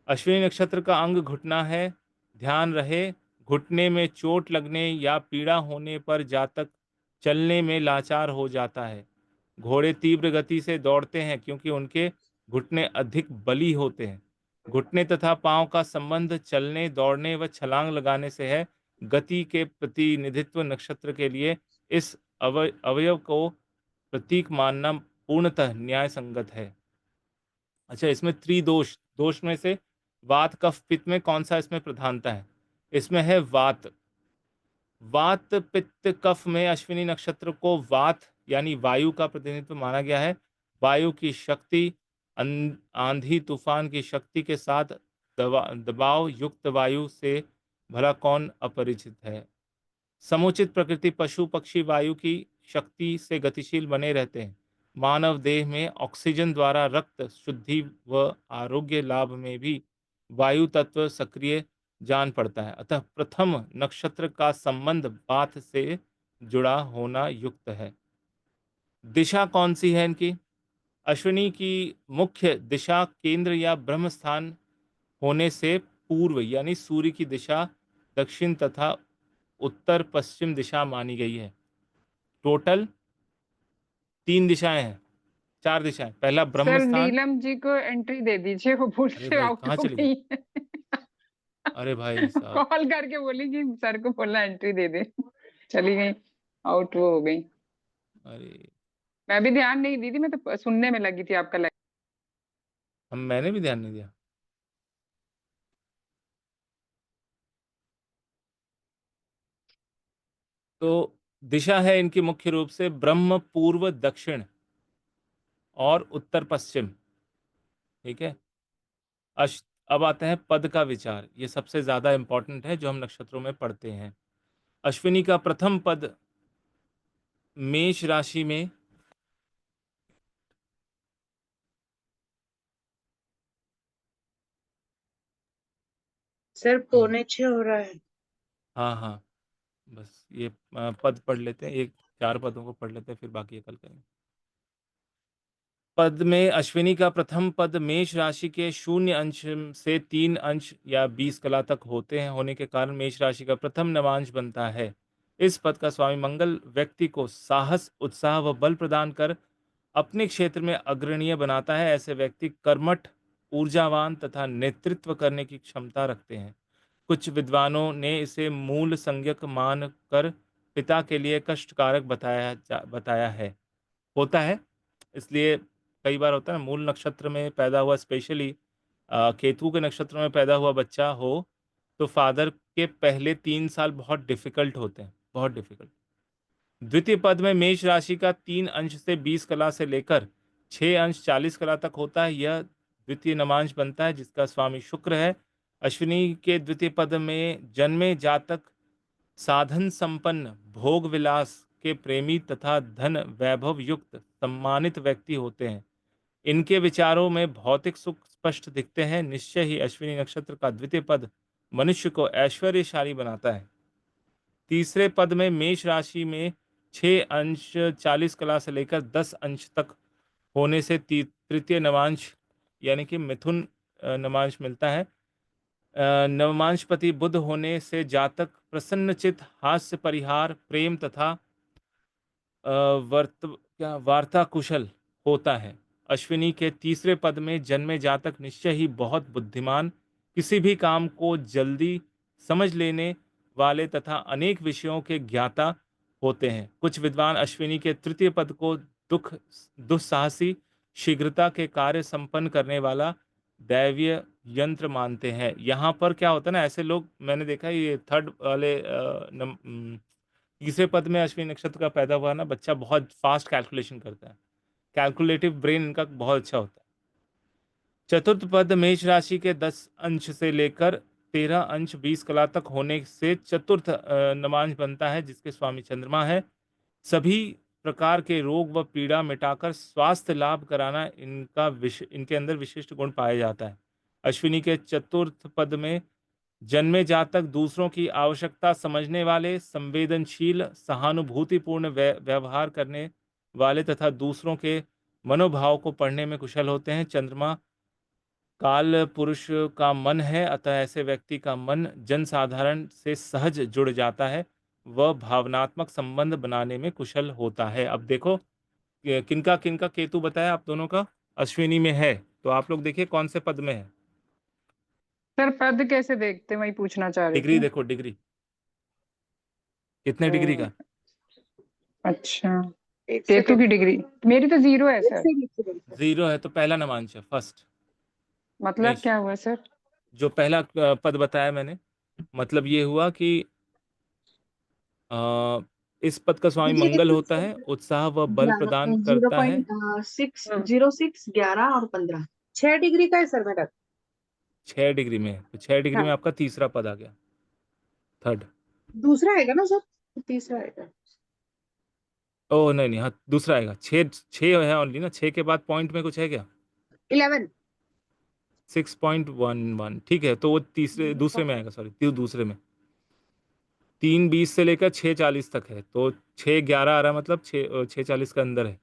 अश्विनी नक्षत्र का अंग घुटना है। ध्यान रहे, घुटने में चोट लगने या पीड़ा होने पर जातक चलने में लाचार हो जाता है। घोड़े तीव्र गति से दौड़ते हैं क्योंकि उनके घुटने अधिक बली होते हैं। घुटने तथा पांव का संबंध चलने, दौड़ने व छलांग लगाने से है। गति के प्रतिनिधित्व नक्षत्र के लिए इस अवयव को प्रतीक मानना पूर्णतः न्याय संगत है। अच्छा, इसमें त्रिदोष, दोष में से वात, कफ, पित्त में कौन सा इसमें प्रधानता है? इसमें है वात। वात, पित्त, कफ में अश्विनी नक्षत्र को वात यानी वायु का प्रतिनिधित्व माना गया है। वायु की शक्ति, आंधी तूफान की शक्ति के साथ दबाव युक्त वायु से भला कौन अपरिचित है। समुचित प्रकृति, पशु पक्षी वायु की शक्ति से गतिशील बने रहते हैं। मानव देह में ऑक्सीजन द्वारा रक्त शुद्धि व आरोग्य लाभ में भी वायु तत्व सक्रिय जान पड़ता है। अतः प्रथम नक्षत्र का संबंध बात से जुड़ा होना युक्त है। दिशा कौन सी है इनकी? अश्विनी की मुख्य दिशा केंद्र या ब्रह्म स्थान होने से पूर्व यानी सूर्य की दिशा दक्षिण तथा उत्तर पश्चिम दिशा मानी गई है। टोटल 3 दिशाएं हैं, 4 दिशाएं। पहला ब्रह्म सर स्थान। नीलम जी को एंट्री दे दीजिए, वो भूल अरे से भाई आउट कहाँ हो चली गई? गई है। अरे भाई साहब, कॉल करके बोली कि सर को बोलना एंट्री दे दे, चली गई, आउट वो हो गई। अरे मैं भी ध्यान नहीं दी थी, मैं तो सुनने में लगी थी आपका मैंने भी ध्यान नहीं दिया। तो दिशा है इनकी मुख्य रूप से ब्रह्म, पूर्व, दक्षिण और उत्तर पश्चिम। ठीक है। अब आते हैं पद का विचार। ये सबसे ज्यादा इंपॉर्टेंट है जो हम नक्षत्रों में पढ़ते हैं। अश्विनी का प्रथम पद मेष राशि में, सर 5:45 हो रहा है। हाँ हाँ, बस ये पद पढ़ लेते हैं, एक 4 पदों को पढ़ लेते हैं, फिर बाकी कल करेंगे। पद में अश्विनी का प्रथम पद मेष राशि के 0 अंश से 3 अंश या 20 कला तक होने के कारण मेष राशि का प्रथम नवांश बनता है। इस पद का स्वामी मंगल व्यक्ति को साहस, उत्साह व बल प्रदान कर अपने क्षेत्र में अग्रणीय बनाता है। ऐसे व्यक्ति कर्मठ, ऊर्जावान तथा नेतृत्व करने की क्षमता रखते हैं। कुछ विद्वानों ने इसे मूल संज्ञक मान कर पिता के लिए कष्टकारक बताया है। होता है, इसलिए कई बार होता है ना, मूल नक्षत्र में पैदा हुआ, स्पेशली केतु के नक्षत्र में पैदा हुआ बच्चा हो तो फादर के पहले 3 साल बहुत डिफिकल्ट होते हैं, बहुत डिफिकल्ट। द्वितीय पद में मेष राशि का 3 अंश से 20 कला से लेकर 6 अंश 40 कला तक होता है। यह द्वितीय नवांश बनता है जिसका स्वामी शुक्र है। अश्विनी के द्वितीय पद में जन्मे जातक साधन संपन्न, भोग विलास के प्रेमी तथा धन वैभव युक्त सम्मानित व्यक्ति होते हैं। इनके विचारों में भौतिक सुख स्पष्ट दिखते हैं। निश्चय ही अश्विनी नक्षत्र का द्वितीय पद मनुष्य को ऐश्वर्यशाली बनाता है। तीसरे पद में मेष राशि में 6 अंश 40 कला से लेकर 10 अंश तक होने से तृतीय नवांश यानी कि मिथुन नवांश मिलता है। नवमांशपति बुध होने से जातक प्रसन्नचित, हास्य परिहार, प्रेम तथा वार्ता कुशल होता है। अश्विनी के तीसरे पद में जन्मे जातक निश्चय ही बहुत बुद्धिमान, किसी भी काम को जल्दी समझ लेने वाले तथा अनेक विषयों के ज्ञाता होते हैं। कुछ विद्वान अश्विनी के तृतीय पद को दुस्साहसी, शीघ्रता के कार्य संपन्न करने वाला दैवीय यंत्र मानते हैं। यहाँ पर क्या होता है ना, ऐसे लोग मैंने देखा है, ये थर्ड वाले तीसरे पद में अश्विनी नक्षत्र का पैदा हुआ ना बच्चा बहुत फास्ट कैलकुलेशन करता है, कैलकुलेटिव ब्रेन इनका बहुत अच्छा होता है। चतुर्थ पद मेष राशि के 10 अंश से लेकर 13 अंश 20 कला तक होने से चतुर्थ नमांश बनता है, जिसके स्वामी चंद्रमा है। सभी प्रकार के रोग व पीड़ा मिटाकर स्वास्थ्य लाभ कराना इनके अंदर विशिष्ट गुण पाया जाता है। अश्विनी के चतुर्थ पद में जन्मे जातक दूसरों की आवश्यकता समझने वाले, संवेदनशील, सहानुभूतिपूर्ण व्यवहार करने वाले तथा दूसरों के मनोभाव को पढ़ने में कुशल होते हैं। चंद्रमा काल पुरुष का मन है, अतः ऐसे व्यक्ति का मन जनसाधारण से सहज जुड़ जाता है, वह भावनात्मक संबंध बनाने में कुशल होता है। अब देखो किनका किनका केतु बताया आप दोनों का अश्विनी में है, तो आप लोग देखिए कौन से पद में है। सर पद कैसे देखते, वही पूछना चाह रही डिग्री थी। देखो, डिग्री कितने डिग्री का। अच्छा, एक केतु की सेकंड, डिग्री मेरी तो 0 है एक सर। सेकंड। 0 है तो पहला नमांश है, फर्स्ट। मतलब मेष, क्या हुआ सर? जो पहला पद बताया मैंने, मतलब ये हुआ कि इस पद का स्वामी मुझे मंगल होता है, उत्साह व बल प्रदान करता है। 0.606 11 और 15 6 डिग्री का है सर मेरा। 6 डिग्री में है, तो 6 डिग्री हाँ, में आपका तीसरा पद आ गया, थर्ड। दूसरा आएगा ना सर, तीसरा आएगा। ओ नहीं नहीं, हाँ दूसरा आएगा। 6 है ओनली ना, 6 के बाद पॉइंट में कुछ है क्या। 11 6.11, ठीक है, तो वो दूसरे में आएगा, सॉरी दूसरे में 3:20 से लेकर 6:40 तक है, तो 6:11 आ रहा है, मतलब 6:40 के अंदर है,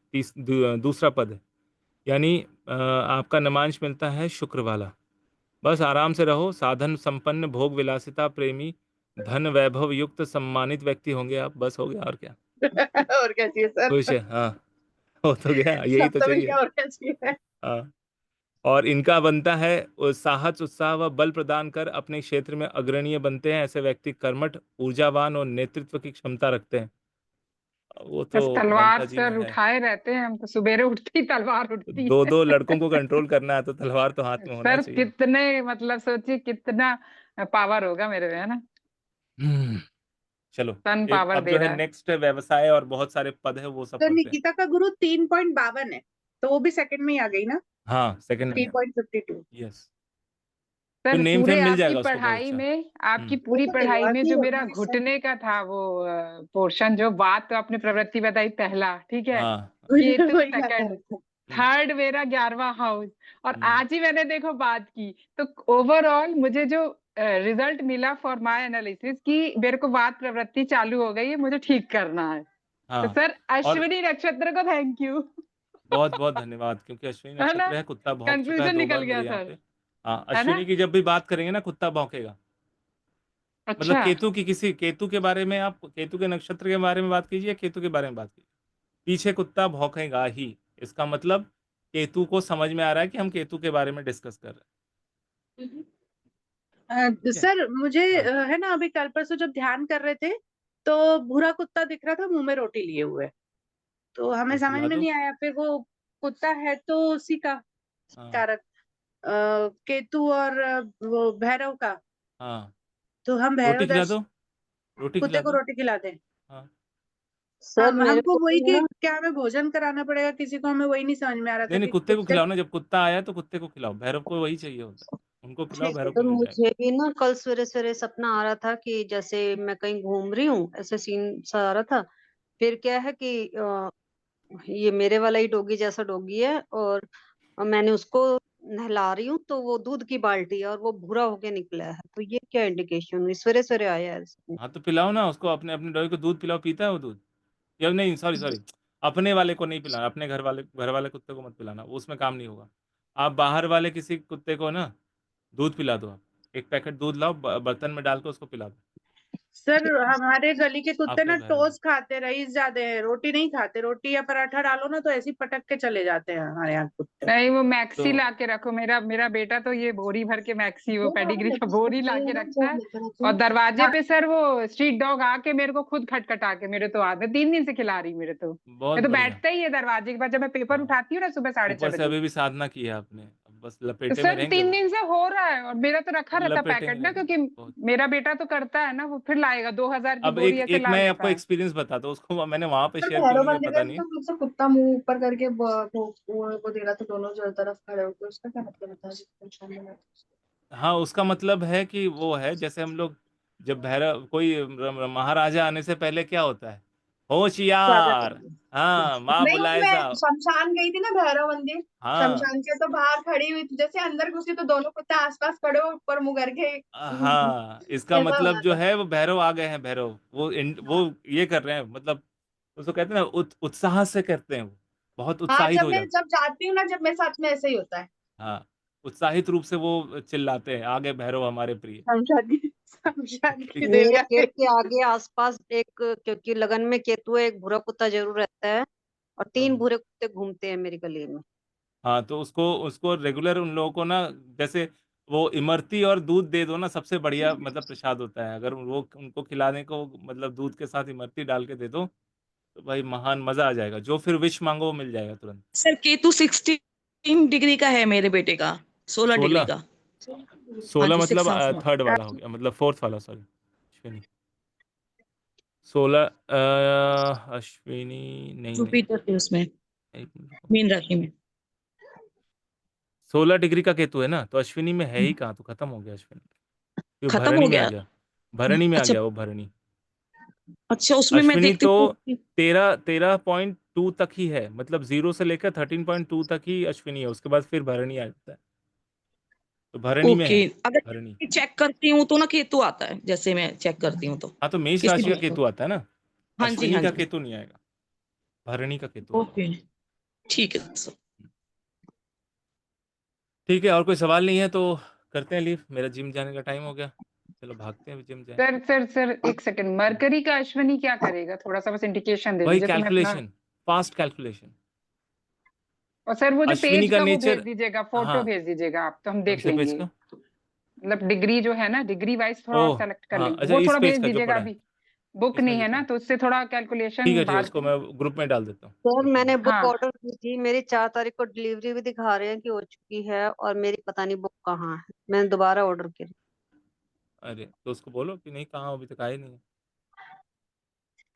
दूसरा पद है। यानी आपका नमांश मिलता है शुक्र वाला। बस आराम से रहो, साधन संपन्न, भोग विलासिता प्रेमी, धन वैभव युक्त सम्मानित व्यक्ति होंगे आप, बस हो गया और क्या। और क्या चाहिए सर? खुश है, हाँ हो तो गया, यही सब तो तो मिल चाहिए। गया, और क्या चाहिए? हाँ, और इनका बनता है साहस, उत्साह व बल प्रदान कर अपने क्षेत्र में अग्रणीय बनते हैं। ऐसे व्यक्ति कर्मठ, ऊर्जावान और नेतृत्व की क्षमता रखते हैं। वो तो बस तलवार ममता जी में सर है। उठाए रहते हैं हम तो, सुबेरे उठती ही तलवार उठती दो है। दो लड़कों को कंट्रोल करना है तो तलवार तो हाथ में होना सर चाहिए। कितने, मतलब सोचिए कितना पावर होगा मेरे में, है ना। हम्म, चलो सन एक पावर अब दे जो है रहा है। नेक्स्ट व्यवसाय और बहुत सारे पद है वो सब तो पढ़ते हैं। निकिता का गुरु 3.52 है, तो वो भी सेकंड में ही आ गई ना, हाँ सेकंड में, 3.52। यस। तो सर नेम पूरे फेम मिल आपकी जाएगा उसको बहुत पढ़ाई अच्छा। में, आपकी हम्म, वो पूरी तो पढ़ाई में दिलवाती जो मेरा होगी सर। घुटने का था वो पोर्शन, जो बात तो आपने प्रवृत्ति बताई पहला, ठीक है, हाँ। केतु वही आता सेकंड, है। थर्ड मेरा 11वां हाउस, और हम्म, आज ही मैंने देखो बात की, तो ओवरऑल मुझे जो रिजल्ट मिला फॉर माय एनालिसिस कि मेरे को बात प्रवृत्ति चालू हो गई है, मुझे ठीक करना है। तो हाँ। सर और अश्विनी नक्षत्र को थैंक यू। बहुत बहुत धन्यवाद, क्योंकि अश्विनी है ना, नक्षत्र है, कुत्ता भौंक चुका है कंफ्यूजन 2 निकल बार गया मेरे यहाँ सर, पे। हाँ, है ना। अश्विनी की जब भी बात करेंगे ना कुत्ता भौंकेगा। मतलब अच्छा, केतु के बारे में, आप केतु के नक्षत्र के बारे में बात कीजिए, केतु के बारे में बात कीजिए, पीछे कुत्ता भौंकेगा ही। इसका मतलब केतु को समझ में आ रहा है कि हम केतु के बारे में डिस्कस कर रहे हैं। ठीक है। सर मुझे हाँ, है ना, अभी कल परसों जब ध्यान कर रहे थे तो भूरा कुत्ता दिख रहा था मुंह में रोटी लिए हुए, तो हमें तो समझ खिला में दो। नहीं आया, फिर वो कुत्ता है तो उसी का हाँ कारक, केतु और वो भैरव का, हाँ, तो हम रोटी भैरव खिला दर्श दो, रोटी कुत्ते खिला को दो। रोटी खिला दें। हाँ, सर मेरे हमको को वही भी कि ना, क्या हमें भोजन कराना पड़ेगा किसी को, हमें वही नहीं समझ में आ रहा था नहीं नहीं, कि कुत्ते को कुत्ते। खिलाओ ना, जब कुत्ता आया तो कुत्ते को खिलाओ, भैरव को वही चाहिए होता है, उनको खिलाओ, ठीक है। भैरव को सर मिल जाएगा। मुझे भी ना कल सवेरे सवेरे सपना आ रहा था कि जैसे मैं कहीं घूम रही हूँ, ऐसे सीन सा आ रहा था। फिर क्या है कि ये मेरे वाला ही डॉगी जैसा डॉगी है, और मैंने उसको नहला रही हूँ तो वो दूध की बाल्टी है और वो भूरा होके निकला है, तो ये क्या इंडिकेशन हुई? सवेरे सवेरे आया है इसमें। हाँ तो पिलाओ ना उसको, अपने अपने डॉगी को दूध पिलाओ, पीता है वो दूध। या नहीं, सॉरी सॉरी, अपने वाले को नहीं पिलाना, अपने घर वाले कुत्ते को मत पिलाना, वो उसमें काम नहीं होगा। आप बाहर वाले किसी कुत्ते को ना दूध पिला दो आप। एक पैकेट दूध लाओ, बर्तन में डाल के उसको पिला दो। सर हमारे गली के कुत्ते आपके ना भैरव टोस्ट खाते, रईस ज्यादा है, रोटी नहीं खाते। रोटी या पराठा डालो ना तो ऐसे ही पटक के चले जाते हैं हमारे यहाँ कुत्ते। नहीं, वो मैक्सी तो ला के रखो। मेरा बेटा तो ये बोरी भर के मैक्सी, वो पेडिग्री का बोरी ला के रखता है। और दरवाजे पे सर वो स्ट्रीट डॉग आके मेरे को खुद खटखटा के, मेरे तो आदत 3 दिन से खिला रही मेरे तो। बहुत मैं तो बढ़िया। बैठता ही है दरवाजे के पास जब मैं पेपर हाँ, उठाती हूँ ना सुबह 6:30 ऊपर से बजे। अभी भी साधना की है आपने, अब बस तो लपेटे में सर रहेंगे 3 वो, दिन से हो रहा है और मेरा तो रखा रहता लपेटे पैकेट में ना, रहेंगे क्योंकि बहुत। मेरा बेटा तो करता है ना, वो फिर लाएगा 2000 की अब बोरी ऐसे एक ला मैं लेता आपको है। एक्सपीरियंस बताता हूँ, उसको मैंने वहां पे सर शेयर क्यों भैरव नहीं है बंदे पता का नहीं। तो मुझसे कुत्ता मुंह ऊपर करके वो दे रहा था, दोनों जो तरफ खड़े होकर, उसका क्या मतलब होता है? हाँ, उसका मतलब है कि वो है जैसे हम लोग जब भैरव कोई महाराजा आने से पहले क्या होता है, स्वागत होशियार, हाँ माँ नहीं, वो बुलाए मैं साहब, शमशान गई थी ना भैरव मंदिर, हाँ शमशान के तो बाहर खड़ी हुई थी, जैसे अंदर घुसी तो दोनों कुत्ते आसपास खड़े हो, ऊपर मुंह करके हाँ, इसका ऐसा हो मतलब रहा जो था। है वो भैरव आ गए हैं, भैरव वो ये कर रहे हैं, मतलब उसको कहते हैं ना उत्साह से करते हैं, वो बहुत हाँ, उत्साहित जब हो मैं जाते जब जाती हूँ ना, जब मेरे साथ में ऐसे ही होता है। हैं। हाँ, उत्साहित रूप से वो चिल्लाते हैं, आगे भैरव हमारे प्रिय। शमशान की मेरे देवी गेट के आगे आसपास एक, क्योंकि लगन में केतु है, एक भूरा कुत्ता जरूर रहता है और 3 भूरे कुत्ते घूमते हैं मेरी गली में। हाँ, तो उसको उसको रेगुलर उन लोगों को ना, जैसे वो इमरती और दूध दे दो ना, सबसे बढ़िया मतलब प्रसाद होता है। अगर वो उनको खिलाने को मतलब दूध के साथ इमरती डाल के दे दो, तो भाई महान मजा आ जाएगा। जो फिर विश मांगो वो मिल जाएगा तुरंत। सर केतु 16 डिग्री का है मेरे बेटे का, 16 डिग्री 16 का। हाँ 16 जी, मतलब 6 हाउस में। थर्ड वाला हो गया, मतलब फोर्थ वाला, सॉरी अश्विनी। 16 अश्विनी नहीं नहीं, जुपिटर थे उसमें, एक मिनट रुको। मीन राशि में। 16 डिग्री का केतु है ना, तो अश्विनी में है ही कहाँ, तो खत्म हो गया अश्विनी, ये खत्म भरणी हो में आ गया। गया, भरणी में आ अच्छा गया वो, भरणी। अच्छा, उसमें मैं अश्विनी देखती तो हूँ। 13.2 तक ही है, मतलब 0 से लेकर 13.2 तक ही अश्विनी है, उसके बाद फिर भरणी आ जाता है, तो भरणी में ओके, है, भरणी। अगर चेक करती हूँ तो ना केतु आता है, जैसे मैं चेक करती हूँ तो हाँ, तो मेष किसी राशि का भी को। केतु आता है ना, हाँ जी, अश्विनी हाँ का जी। केतु नहीं आएगा, भरणी का केतु आएगा। ओके, ठीक है सर। ठीक है, और कोई सवाल नहीं है तो करते हैं लीव, मेरा जिम जाने का टाइम हो गया, चलो भागते हैं, जिम जाए। सर एक सेकंड, मरकरी का अश्विनी क्या करेगा? थोड़ा सा बस इंडिकेशन दे वही दीजिए तो मैं अपना। Calculation, fast calculation. और सर वो जो अश्विनी पेज का का वो भेज नेचर, दीजिएगा, फोटो हाँ, भेज दीजिएगा आप, तो हम कौन देख से पेज लेंगे। का? मतलब डिग्री जो है ना, डिग्री वाइज थोड़ा और ओह सेलेक्ट कर हाँ, लेंगे, अच्छा वो इस थोड़ा पेज भेज का जो दीजिएगा। पड़ा है, अभी बुक इसमें नहीं जो है ना, पड़ा है, तो उससे थोड़ा ठीक कैलकुलेशन है ठीक है, बाहर उसको के। मैं ग्रुप में डाल देता हूँ, सर ग्रुप में मैंने डाल। बुक हाँ ऑर्डर की थी, मेरी 4 तारीख को डिलीवरी भी दिखा रहे हैं कि हो चुकी है, और मेरी पता नहीं बुक कहाँ है। मैंने दोबारा ऑर्डर की। अरे तो उसको बोलो कि नहीं, कहाँ अभी तक आए नहीं है।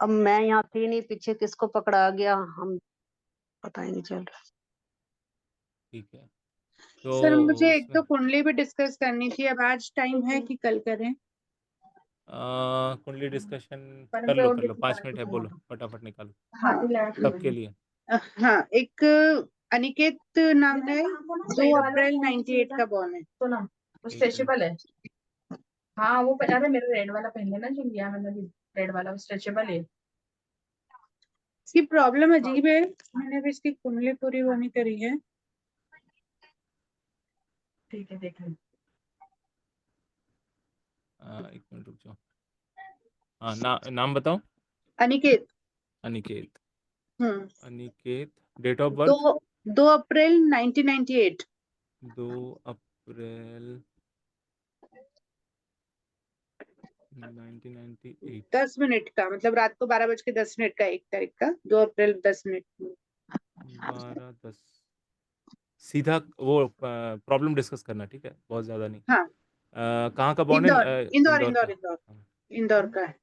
अब मैं यहाँ थी नहीं, पीछे किसको पकड़ा गया हम पता ही नहीं चल रहा। ठीक है, सर तो मुझे एक उसमें तो कुंडली भी डिस्कस करनी थी, अब आज टाइम है कि कल करें? कुंडली डिस्कशन पर कर पे लो और कर लो, किसी 5 तरह मिनट है, की बोलो फटाफट निकालो हाथी लैट सबके लिए। हाँ, एक अनिकेत नाम का है, 2 अप्रैल 98 का बॉर्न है। तो ना, वो एक मिनट, स्ट्रेचेबल है। हाँ, वो पहना था मेरा रेड वाला, पहनने ना जो लिया मैंने भी, रेड वाला स्ट्रेचेबल है। इसकी प्रॉब्लम अजीब है, मैंने भी इसकी कुंडली पूरी वो नहीं करी है। ठीक है, देख लो। एक मिनट रुक जाओ, हाँ नाम बताओ। अनिकेत। अनिकेत, हम्म। अनिकेत, डेट ऑफ दो बर्थ 2 अप्रैल 1998। 2 अप्रैल 1998, 10 मिनट का, मतलब रात को 12:10 का, 1 तारीख का, 2 अप्रैल 10 मिनट। 12:10, सीधा वो प्रॉब्लम डिस्कस करना, ठीक है, बहुत ज़्यादा नहीं। हाँ, कहाँ का बॉन्ड इंदौर है? इंदौर इंदौर इंदौर का, इंदौर हाँ, इंदौर का है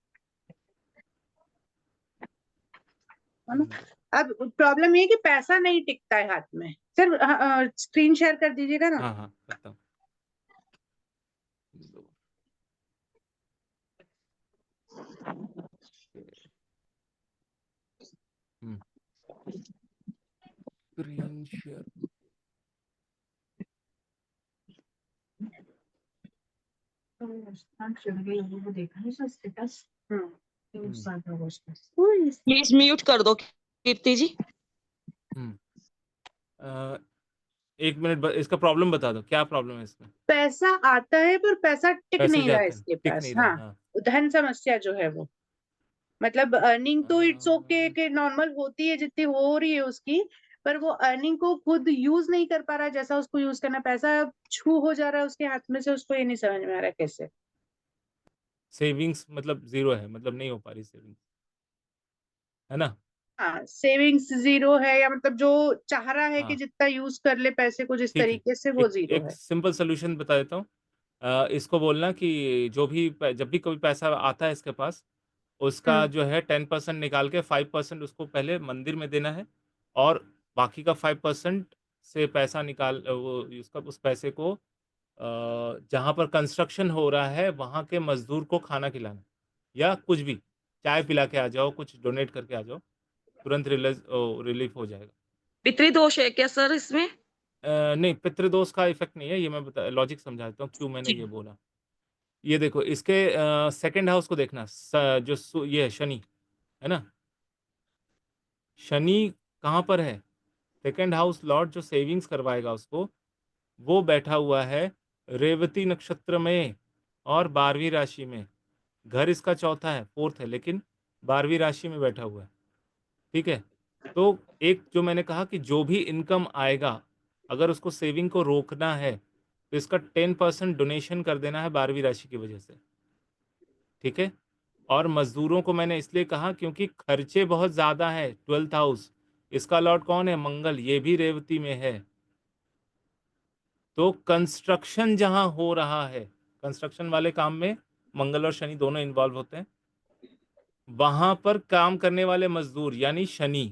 ना? इंदौर। अब प्रॉब्लम ये है कि पैसा नहीं टिकता है हाथ में। सर स्क्रीन शेयर कर दीजिएगा ना? हाँ हाँ करता हूँ, इंदौर। स्क्रीन शेयर, वो देखा है उसका स्टेटस, उस साल का उसका। प्लीज म्यूट कर दो कीर्ति जी। एक मिनट, इसका प्रॉब्लम बता दो, क्या प्रॉब्लम है इसमें? पैसा आता है पर पैसा टिक पैसे नहीं रहा है जाते हैं, इसके टिक पास। नहीं हाँ, रहा। हाँ धन समस्या जो है वो, मतलब अर्निंग तो इट्स ओके हाँ, कि नॉर्मल होती है जितनी हो रही है उसकी, पर वो अर्निंग को खुद यूज नहीं कर पा रहा है जैसा उसको यूज करना। पैसा छू हो जा रहा है उसके हाथ में से, उसको ये नहीं समझ में आ रहा है कैसे। सेविंग्स मतलब जीरो है, मतलब नहीं हो पा रही सेविंग्स, है ना? हाँ, सेविंग्स जीरो है, या मतलब जो चाह रहा है कि हाँ जितना यूज कर ले पैसे को जिस ठीक है, तरीके से, वो एक जीरो एक है। सिंपल सोल्यूशन बता देता हूँ। इसको बोलना कि जब भी कोई पैसा आता है इसके पास, उसका हम्म। जो है 10% निकाल के 5% उसको पहले मंदिर में देना है, और बाकी का 5% से पैसा वो उसका उस पैसे को जहाँ पर कंस्ट्रक्शन हो रहा है वहाँ के मजदूर को खाना खिलाना, या कुछ भी, चाय पिला के आ जाओ, कुछ डोनेट करके आ जाओ, तुरंत रिलीफ हो जाएगा। पितृदोष है क्या सर इसमें? नहीं, पितृदोष का इफ़ेक्ट नहीं है, ये मैं लॉजिक समझाता हूँ क्यों मैंने जी। ये बोला। ये देखो, इसके सेकंड हाउस को देखना, ये है शनि, है ना? शनि कहाँ पर है? सेकंड हाउस लॉर्ड जो सेविंग्स करवाएगा उसको, वो बैठा हुआ है रेवती नक्षत्र में और 12वीं राशि में। घर इसका चौथा है, फोर्थ है, लेकिन 12वीं राशि में बैठा हुआ है, ठीक है? तो एक जो मैंने कहा कि जो भी इनकम आएगा, अगर उसको सेविंग को रोकना है, तो इसका 10% डोनेशन कर देना है 12वीं राशि की वजह से, ठीक है? और मज़दूरों को मैंने इसलिए कहा क्योंकि खर्चे बहुत ज़्यादा हैं, 12th हाउस, इसका लॉर्ड कौन है? मंगल, ये भी रेवती में है। तो कंस्ट्रक्शन जहाँ हो रहा है, कंस्ट्रक्शन वाले काम में मंगल और शनि दोनों इन्वॉल्व होते हैं। वहाँ पर काम करने वाले मज़दूर यानी शनि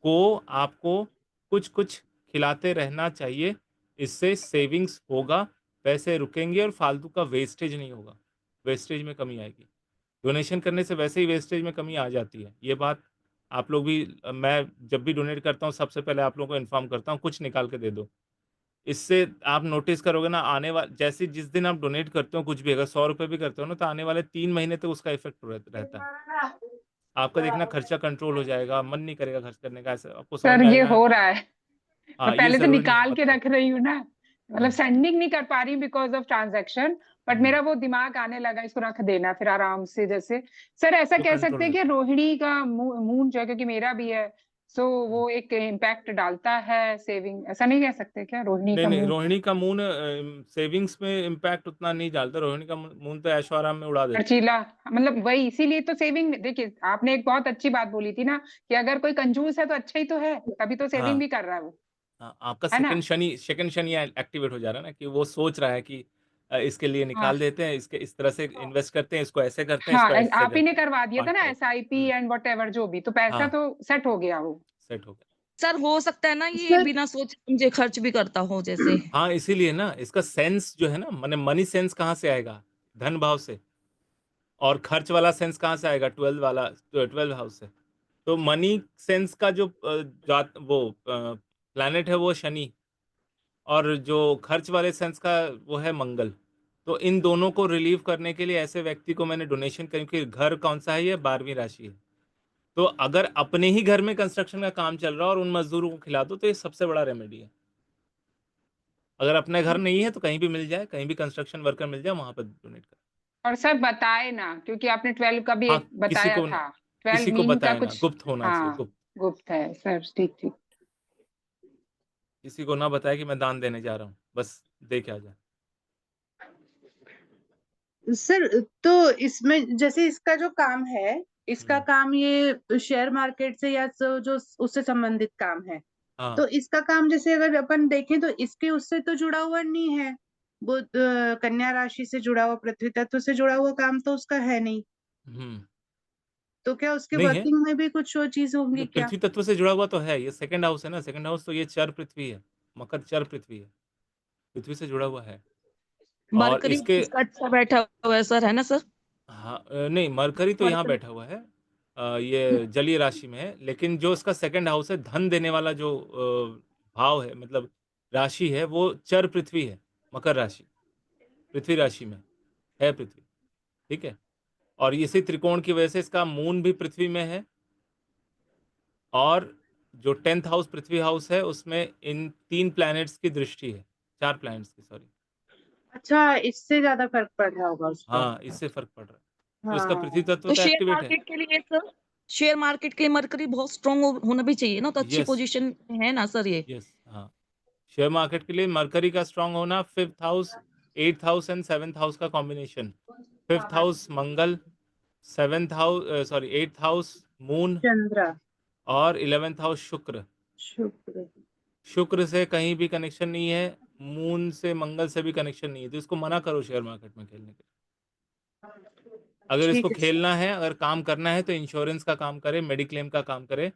को आपको कुछ-कुछ खिलाते रहना चाहिए, इससे सेविंग्स होगा, पैसे रुकेंगे और फालतू का वेस्टेज नहीं होगा, वेस्टेज में कमी आएगी। डोनेशन करने से वैसे ही वेस्टेज में कमी आ जाती है, ये बात आप लोग भी मैं जब भी डोनेट करता हूँ सबसे पहले आप लोगों को इन्फॉर्म करता हूँ, कुछ निकाल के दे दो। इससे आप नोटिस करोगे ना, आने वाले जैसे जिस दिन आप डोनेट करते हो कुछ भी, अगर ₹100 भी करते हो ना, तो आने वाले 3 महीने तक उसका इफ़ेक्ट रहता है। आपका देखना खर्चा कंट्रोल हो जाएगा, मन नहीं करेगा खर्च करने का, ऐसा आपको समझ सर में ये आएगा। हो रहा है। मैं हाँ, ये पहले तो ज़रूरी नहीं है निकाल मत के करो। रख रही हूँ ना, मतलब हुँ, सेंडिंग नहीं कर पा रही बिकॉज ऑफ ट्रांजैक्शन, बट हुँ, मेरा वो दिमाग आने लगा इसको रख देना फिर आराम से। जैसे सर ऐसा वो कह कंट्रोल सकते हैं कि रहता है। रोहिणी का मून जो है, क्योंकि मेरा भी है, सो हुँ। वो एक इम्पैक्ट डालता है सेविंग, ऐसा नहीं कह सकते क्या रोहिणी नहीं, का नहीं, मून? रोहिणी का मून सेविंग्स में इम्पैक्ट उतना नहीं डालता, रोहिणी का मून तो ऐशो-आराम में उड़ा देता है। खर्चीला, मतलब वही, इसीलिए तो सेविंग, देखिए आपने एक बहुत अच्छी बात बोली थी ना कि अगर कोई कंजूस है तो अच्छा ही तो है, तभी तो सेविंग हाँ, भी कर रहा है वो, हाँ, आपका है ना? सेकंड शनि एक्टिवेट हो जा रहा है ना, कि वो सोच रहा है कि इसके लिए हाँ निकाल देते हैं, इसके इस तरह से इन्वेस्ट करते हैं, इसको ऐसे करते हैं, हाँ, इसको ऐसे आप ही ने करते हैं, करवा दिया था पार्ट ना wise. SIP hmm, and what ever जो भी, तो पैसा हाँ, तो सेट हो गया वो। सेट हो गया। सर हो सकता है ना ये सर, बिना सोचे समझे खर्च भी करता हो जैसे। हाँ, इसीलिए ना इसका सेंस जो है ना, माने मनी सेंस कहाँ से आएगा? धन भाव से। और खर्च वाला सेंस कहाँ से आएगा? 12 हाउस से। तो मनी सेंस का जो प्लैनेट है वो शनि, और जो खर्च वाले सेंस का वो है मंगल। तो इन दोनों को रिलीव करने के लिए ऐसे व्यक्ति को मैंने डोनेशन, क्योंकि घर कौन-सा है ये? 12वीं राशि है। तो अगर अपने ही घर में कंस्ट्रक्शन का काम चल रहा है और उन मज़दूरों को खिला दो, तो ये सबसे बड़ा रेमेडी है। अगर अपने घर नहीं है तो कहीं भी मिल जाए, कहीं भी कंस्ट्रक्शन वर्कर मिल जाए, वहाँ पर डोनेट करें। और सर बताए ना, क्योंकि आपने 12 का भी हाँ, एक बताया था, 12 किसी को मीन का बताए ना, कुछ। गुप्त होना चाहिए, हाँ, गुप्त। गुप्त है सर, ठीक ठीक। किसी को ना बताए कि मैं दान देने जा रहा हूँ, बस दे के आ जाए। सर तो इसमें जैसे इसका जो काम है, इसका हुँ, काम ये शेयर मार्केट से या जो उससे संबंधित काम है, हाँ। तो इसका काम जैसे अगर अपन देखें तो इसके उससे तो जुड़ा हुआ नहीं है। वो कन्या राशि से जुड़ा हुआ, पृथ्वी तत्व से जुड़ा हुआ काम तो उसका है नहीं। हुँ, तो क्या उसके नहीं है, वर्किंग में भी कुछ वो चीज होंगी क्या? पृथ्वी तत्व से जुड़ा हुआ तो है, ये सेकंड हाउस है ना, सेकंड हाउस तो ये चर पृथ्वी है, मकर चर पृथ्वी है, पृथ्वी से जुड़ा हुआ है। और मरकरी इसके इसका अच्छा बैठा हुआ है सर, है ना सर? हाँ, नहीं, मरकरी तो यहाँ मरकरी। बैठा हुआ है, ये जलीय राशि में है, लेकिन जो इसका सेकंड हाउस है, धन देने वाला जो भाव है, मतलब राशि है, वो चर पृथ्वी है, मकर राशि, पृथ्वी राशि में है पृथ्वी, ठीक है? और इसी त्रिकोण की वजह से इसका मून भी पृथ्वी में है, और जो 10th हाउस पृथ्वी हाउस है उसमें इन 3 प्लैनेट्स की दृष्टि है, 4 प्लैनेट्स की, सॉरी। अच्छा, इससे ज्यादा फर्क पड़ रहा होगा उसका। हाँ, इससे फर्क पड़ रहा है। तो इसका हाँ। पृथ्वी तत्व तो तो शेयर एक्टिवेट है। मार्केट के लिए सर, शेयर मार्केट के लिए मरकरी बहुत स्ट्रॉन्ग होना भी चाहिए ना, तो अच्छी यस पोजीशन है ना सर ये। यस, हाँ। शेयर मार्केट के लिए मरकरी का स्ट्रांग होना, 5th house, 8th house and 7th house का combination. 5th house Mangal, 7th house sorry 8th house moon, Chandra, और 11th हाउस शुक्र। शुक्र। शुक्र से कहीं भी कनेक्शन नहीं है, मून से मंगल से भी कनेक्शन नहीं है, तो इसको मना करो शेयर मार्केट में खेलने के। अगर इसको ठीक है सर। खेलना है, अगर काम करना है, तो इंश्योरेंस का काम करे, मेडिक्लेम का काम करे,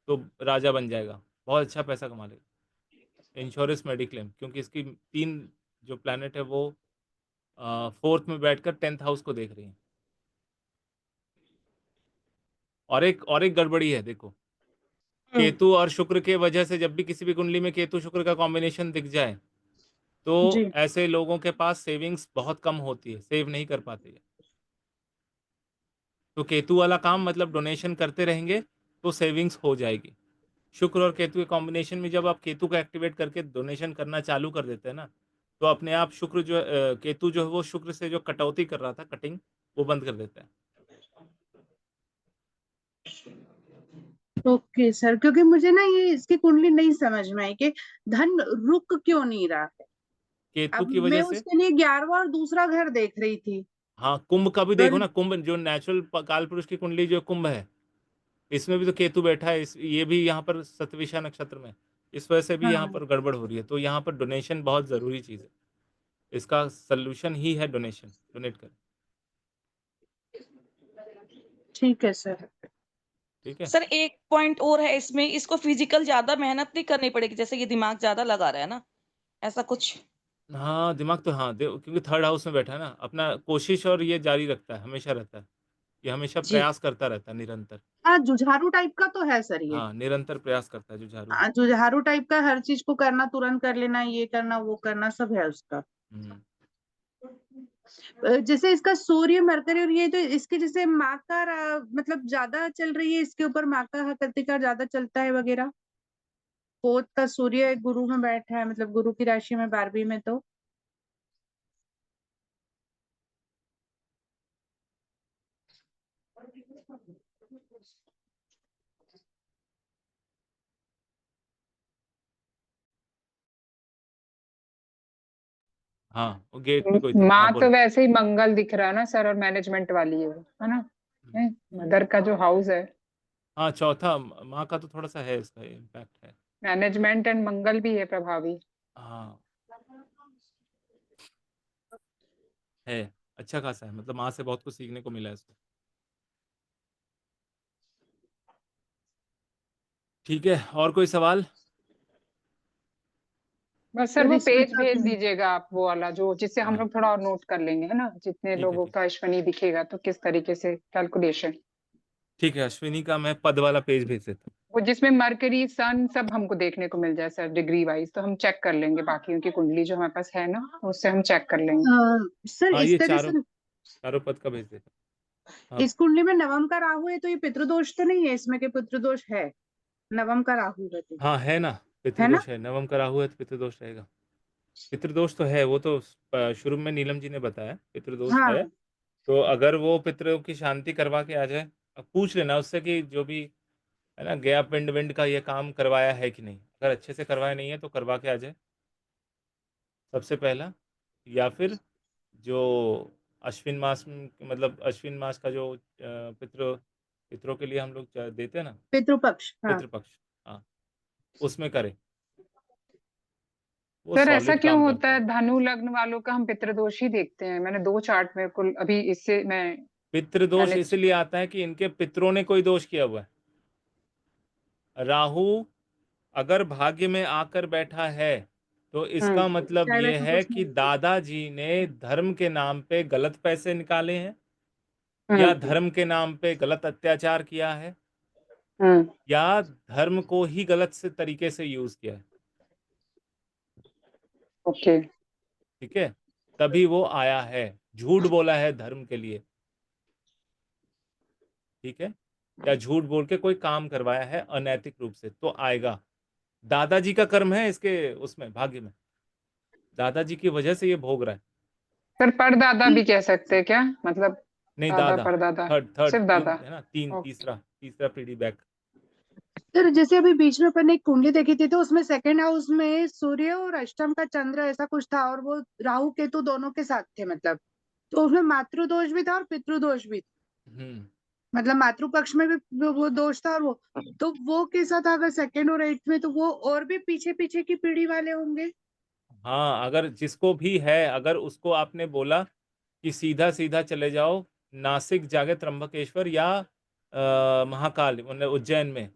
तो राजा बन जाएगा, बहुत अच्छा पैसा कमा लेगा। इंश्योरेंस, मेडिक्लेम, क्योंकि इसकी 3 जो प्लैनेट है वो 4th में बैठकर 10th हाउस को देख रही है। और एक गड़बड़ी है, देखो, केतु और शुक्र के वजह से जब भी किसी भी कुंडली में केतु शुक्र का कॉम्बिनेशन दिख जाए, तो जी। ऐसे लोगों के पास सेविंग्स बहुत कम होती है, सेव नहीं कर पाते हैं। तो केतु वाला काम मतलब डोनेशन करते रहेंगे तो सेविंग्स हो जाएगी। शुक्र और केतु के कॉम्बिनेशन में जब आप केतु को एक्टिवेट करके डोनेशन करना चालू कर देते हैं ना, तो अपने आप शुक्र जो केतु जो है वो शुक्र से जो कटौती कर रहा था, कटिंग, वो बंद कर देता है। ओके सर, क्योंकि मुझे ना ये इसकी कुंडली नहीं समझ में आई कि धन रुक क्यों नहीं रहा है। केतु अब की मैं वजह से। उसके लिए 11वां और दूसरा घर देख रही थी। हाँ, कुंभ का भी देखो पर ना, कुंभ जो नेचुरल काल पुरुष की कुंडली जो कुंभ है, इसमें भी तो केतु बैठा है, ये भी यहाँ पर सतविशा नक्षत्र में, इस वजह से भी यहाँ हाँ, पर गड़बड़ हो रही है। तो यहाँ पर डोनेशन बहुत ज़रूरी चीज़ है, इसका सल्यूशन ही है डोनेशन, डोनेट करें। ठीक है सर। ठीक है। सर एक पॉइंट और है इसमें, इसको फिजिकल ज्यादा मेहनत नहीं करनी पड़ेगी, जैसे ये दिमाग ज्यादा लगा रहा है ना, ऐसा कुछ। हाँ, दिमाग तो, हाँ, क्योंकि 3rd हाउस में बैठा है ना, अपना कोशिश और ये जारी रखता है, हमेशा रहता है, ये हमेशा जी। प्रयास करता रहता है, निरंतर। हाँ, जुझारू टाइप का तो है सर ये। हाँ, निरंतर प्रयास करता है, जो झाड़ू है। हाँ, जुझारू टाइप का, हर चीज को करना, तुरंत कर लेना, ये करना वो करना, सब है उसका। हम्म। जैसे इसका सूर्य मरकरी और ये, तो इसके जैसे माँ का मतलब ज्यादा चल रही है, इसके ऊपर माँ का कृतिका ज्यादा चलता है वगैरह। 4th का सूर्य गुरु में बैठा है, मतलब गुरु की राशि में 12वीं में, तो हाँ, वो गेट में कोई था, हाँ माँ तो बोलो। वैसे ही मंगल दिख रहा है ना सर, और मैनेजमेंट वाली है वो, है ना। मदर का जो हाउस है, हाँ, चौथा माँ का तो थोड़ा सा है, इसका इम्पैक्ट है। मैनेजमेंट एंड मंगल भी है प्रभावी। हाँ, है, अच्छा खासा है, मतलब माँ से बहुत कुछ सीखने को मिला है इसको। ठीक है, और कोई सवाल? बस सर सर वो इसमें पेज तो भेज अभी दीजिएगा आप, वो वाला जो, जिससे हम हाँ, लोग थोड़ा और नोट कर लेंगे, है ना, जितने ठीक है, लोगों ठीक, का अश्विनी दिखेगा तो किस तरीके से कैलकुलेशन। ठीक है, अश्विनी का मैं पद वाला पेज भेज देता हूँ। वो जिसमें मरकरी सन सब हमको देखने को मिल जाए सर, डिग्री वाइज, तो हम चेक कर लेंगे, बाकियों की कुंडली जो हमारे पास है ना, उससे हम चेक कर लेंगे। सर हाँ, इस ये तरह चारों से चारों पद का भेज देता हूँ। हाँ, इस कुंडली में नवम का राहु है, तो ये पितृदोष तो नहीं है इसमें, के पितृदोष है? नवम का राहु है तो, हाँ, है ना, है ना? पितृदोष है, नवम का राहु है तो पितृदोष रहेगा। पितृदोष तो है, वो तो शुरू में नीलम जी ने बताया, पितृदोष है। हाँ, तो अगर वो पितरों की शांति करवा के आ जाए, अब पूछ लेना उससे कि जो भी है ना, गया पिंड विंड का ये काम करवाया है कि नहीं, अगर अच्छे से करवाया नहीं है तो करवा के आ जाए सबसे पहला। या फिर जो अश्विन मास मतलब अश्विन मास का जो पितरों के लिए हम लोग देते हैं ना, पितृपक्ष, हाँ। पितृपक्ष, हाँ, उसमें करें, वो सर ऐसा सॉलिड क्यों काम होता करता है, है। धनु लग्न वालों का हम पितृदोष ही देखते हैं, मैंने 2 चार्ट में कुल अभी इससे मैं पितृदोष मैनेज। इसलिए आता है कि इनके पितरों ने कोई दोष किया हुआ है। राहु अगर भाग्य में आकर बैठा है, तो इसका मतलब चाहे ये वैसा है कुछ कि नहीं है। दादाजी ने धर्म के नाम पे गलत पैसे निकाले हैं, या हम्म धर्म के नाम पे गलत अत्याचार किया है, हम्म। या धर्म को ही गलत से तरीके से यूज किया है। ओके। ठीक है, तभी वो आया है, झूठ बोला है धर्म के लिए। ठीक है, या झूठ बोल के कोई काम करवाया है अनैतिक रूप से, तो आएगा। दादाजी का कर्म है इसके उसमें भाग्य में, दादाजी की वजह से ये भोग रहा है। सर परदादा भी कह सकते हैं क्या, मतलब नहीं, दादा दादा, परदादा, थर्ड सिर्फ तीन दादा। है ना, तीन, ओके। तीसरा पीढ़ी बैक। सर जैसे अभी बीच में अपन ने एक कुंडली देखी थी, तो उसमें सेकंड हाउस में सूर्य और अष्टम का चंद्र ऐसा कुछ था, और वो राहु केतु दोनों के साथ थे, मतलब तो उसमें मातृदोष भी था और पितृदोष भी था। मतलब मातृ पक्ष में भी वो दोष था, और वो कैसा था, अगर सेकंड और एट्थ में, तो वो और भी पीछे पीछे की पीढ़ी वाले होंगे। हाँ, अगर जिसको भी है, अगर उसको आपने बोला कि सीधा सीधा चले जाओ नासिक जाके त्र्यंबकेश्वर या महाकाल मतलब उज्जैन में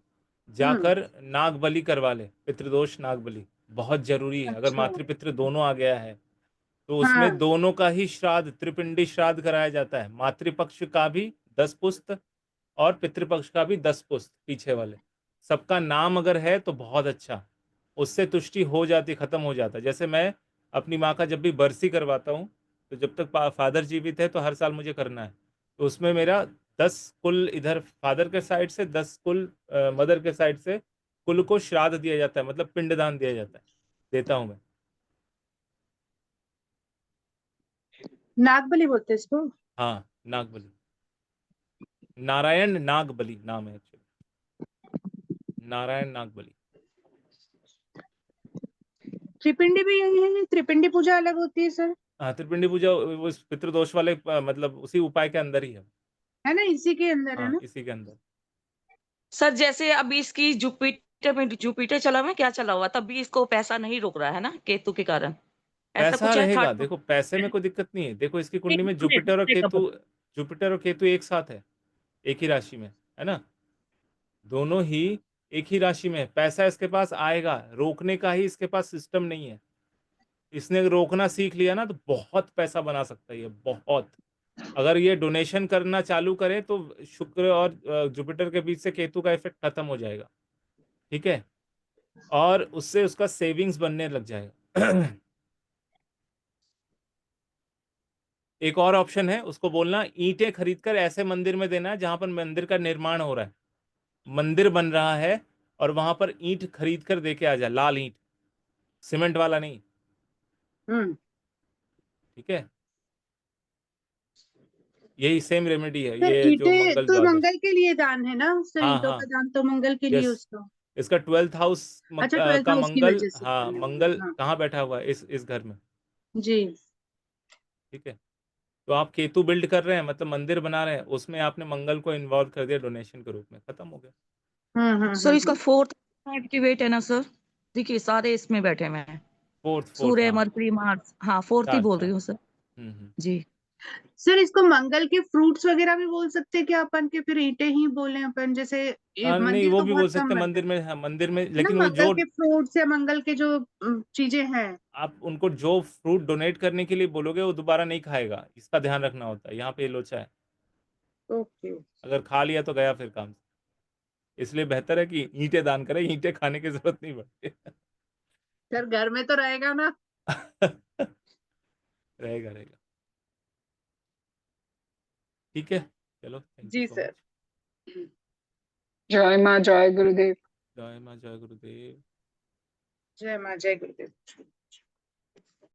जाकर नाग बलि करवा ले, पितृदोष नाग बलि बहुत जरूरी है। अगर अच्छा। मातृपितृ दोनों आ गया है तो उसमें हाँ। दोनों का ही श्राद्ध, त्रिपिंडी श्राद्ध कराया जाता है। मातृपक्ष का भी 10 पुस्त और पितृपक्ष का भी 10 पुस्त, पीछे वाले सबका नाम अगर है तो बहुत अच्छा, उससे तुष्टि हो जाती, खत्म हो जाता है। जैसे मैं अपनी माँ का जब भी बरसी करवाता हूँ, तो जब तक फादर जीवित है तो हर साल मुझे करना है, तो उसमें मेरा 10 कुल इधर फादर के साइड से, 10 कुल मदर के साइड से कुल को श्राद्ध दिया जाता है, मतलब पिंडदान दिया जाता है, देता हूँ मैं। नागबली बोलते हैं इसको। हाँ, नागबली, नारायण नागबली नाम है एक्चुअली, नारायण नागबली। त्रिपिंडी भी यही है, त्रिपिंडी पूजा अलग होती है सर? हाँ, त्रिपिंडी पूजा वो पितृदोष वाले मतलब उसी उपाय के अंदर ही है ना, इसी के अंदर है हाँ, ना। इसी के अंदर। सर जैसे अभी इसकी जुपिटर चला हुआ है, क्या चला हुआ, तब भी इसको पैसा नहीं रुक रहा है ना केतु के कारण, ऐसा पैसा कुछ है रहेगा, थर्ड। देखो पैसे में कोई दिक्कत नहीं है। देखो इसकी कुंडली में जुपिटर और केतु एक साथ है, एक ही राशि में है ना, दोनों ही एक ही राशि में है। पैसा इसके पास आएगा, रोकने का ही इसके पास सिस्टम नहीं है। इसने रोकना सीख लिया ना तो बहुत पैसा बना सकता है ये, बहुत। अगर ये डोनेशन करना चालू करे तो शुक्र और जुपिटर के बीच से केतु का इफेक्ट खत्म हो जाएगा, ठीक है, और उससे उसका सेविंग्स बनने लग जाएगा। एक और ऑप्शन है, उसको बोलना ईंटें खरीदकर ऐसे मंदिर में देना है जहां पर मंदिर का निर्माण हो रहा है, मंदिर बन रहा है, और वहां पर ईंट खरीद कर दे के आ जा, लाल ईंट, सीमेंट वाला नहीं, हम्म। ठीक है। यही सेम रेमेडी है सर ये जो ईंटे मंगल तो द्वादश। मंगल के लिए दान है ना सर, हाँ ईंटों हाँ, का दान तो मंगल के लिए यस, उसका। इसका 12th हाउस अच्छा, 12th का हाउस की मंगल, वजह से हाँ करना मंगल होगा, हाँ। कहाँ बैठा हुआ है, इस घर में, जी। ठीक है। तो आप केतु बिल्ड कर रहे हैं, मतलब मंदिर बना रहे हैं, उसमें आपने मंगल को इन्वॉल्व कर दिया डोनेशन के रूप में, खत्म हो गया। सर इसका फोर्थ एक्टिवेट है ना सर, देखिए सारे इसमें बैठे हुए हैं, फोर्थ, सूर्य हाँ, मरकरी मार्स, हाँ फोर्थ ही चार बोल रही चार, हूँ सर। हम्म। जी सर इसको मंगल के फ्रूट्स वगैरह भी बोल सकते हैं क्या अपन, के फिर ईंटें ही बोले अपन, जैसे ये नहीं, मंदिर वो तो भी बोल बहुत सकते कम हैं बनता मंदिर में, हाँ, मंदिर में, है ना, लेकिन वो मंगल जो के फ्रूट्स या मंगल के जो चीजें हैं। आप उनको जो फ्रूट डोनेट करने के लिए बोलोगे वो दोबारा नहीं खाएगा, इसका ध्यान रखना होता है, यहाँ पे ये लोचा है, ओके। अगर खा लिया तो गया फिर काम से। इसलिए बेहतर है कि ईंटें दान करें, ईंटें खाने की जरूरत नहीं पड़ती। सर घर में तो रहेगा ना। रहेगा रहेगा, ठीक है, चलो, थैंक यू जी सो सर। मच। जय माँ, जय गुरुदेव। जय माँ, जय गुरुदेव। जय माँ, जय गुरुदेव।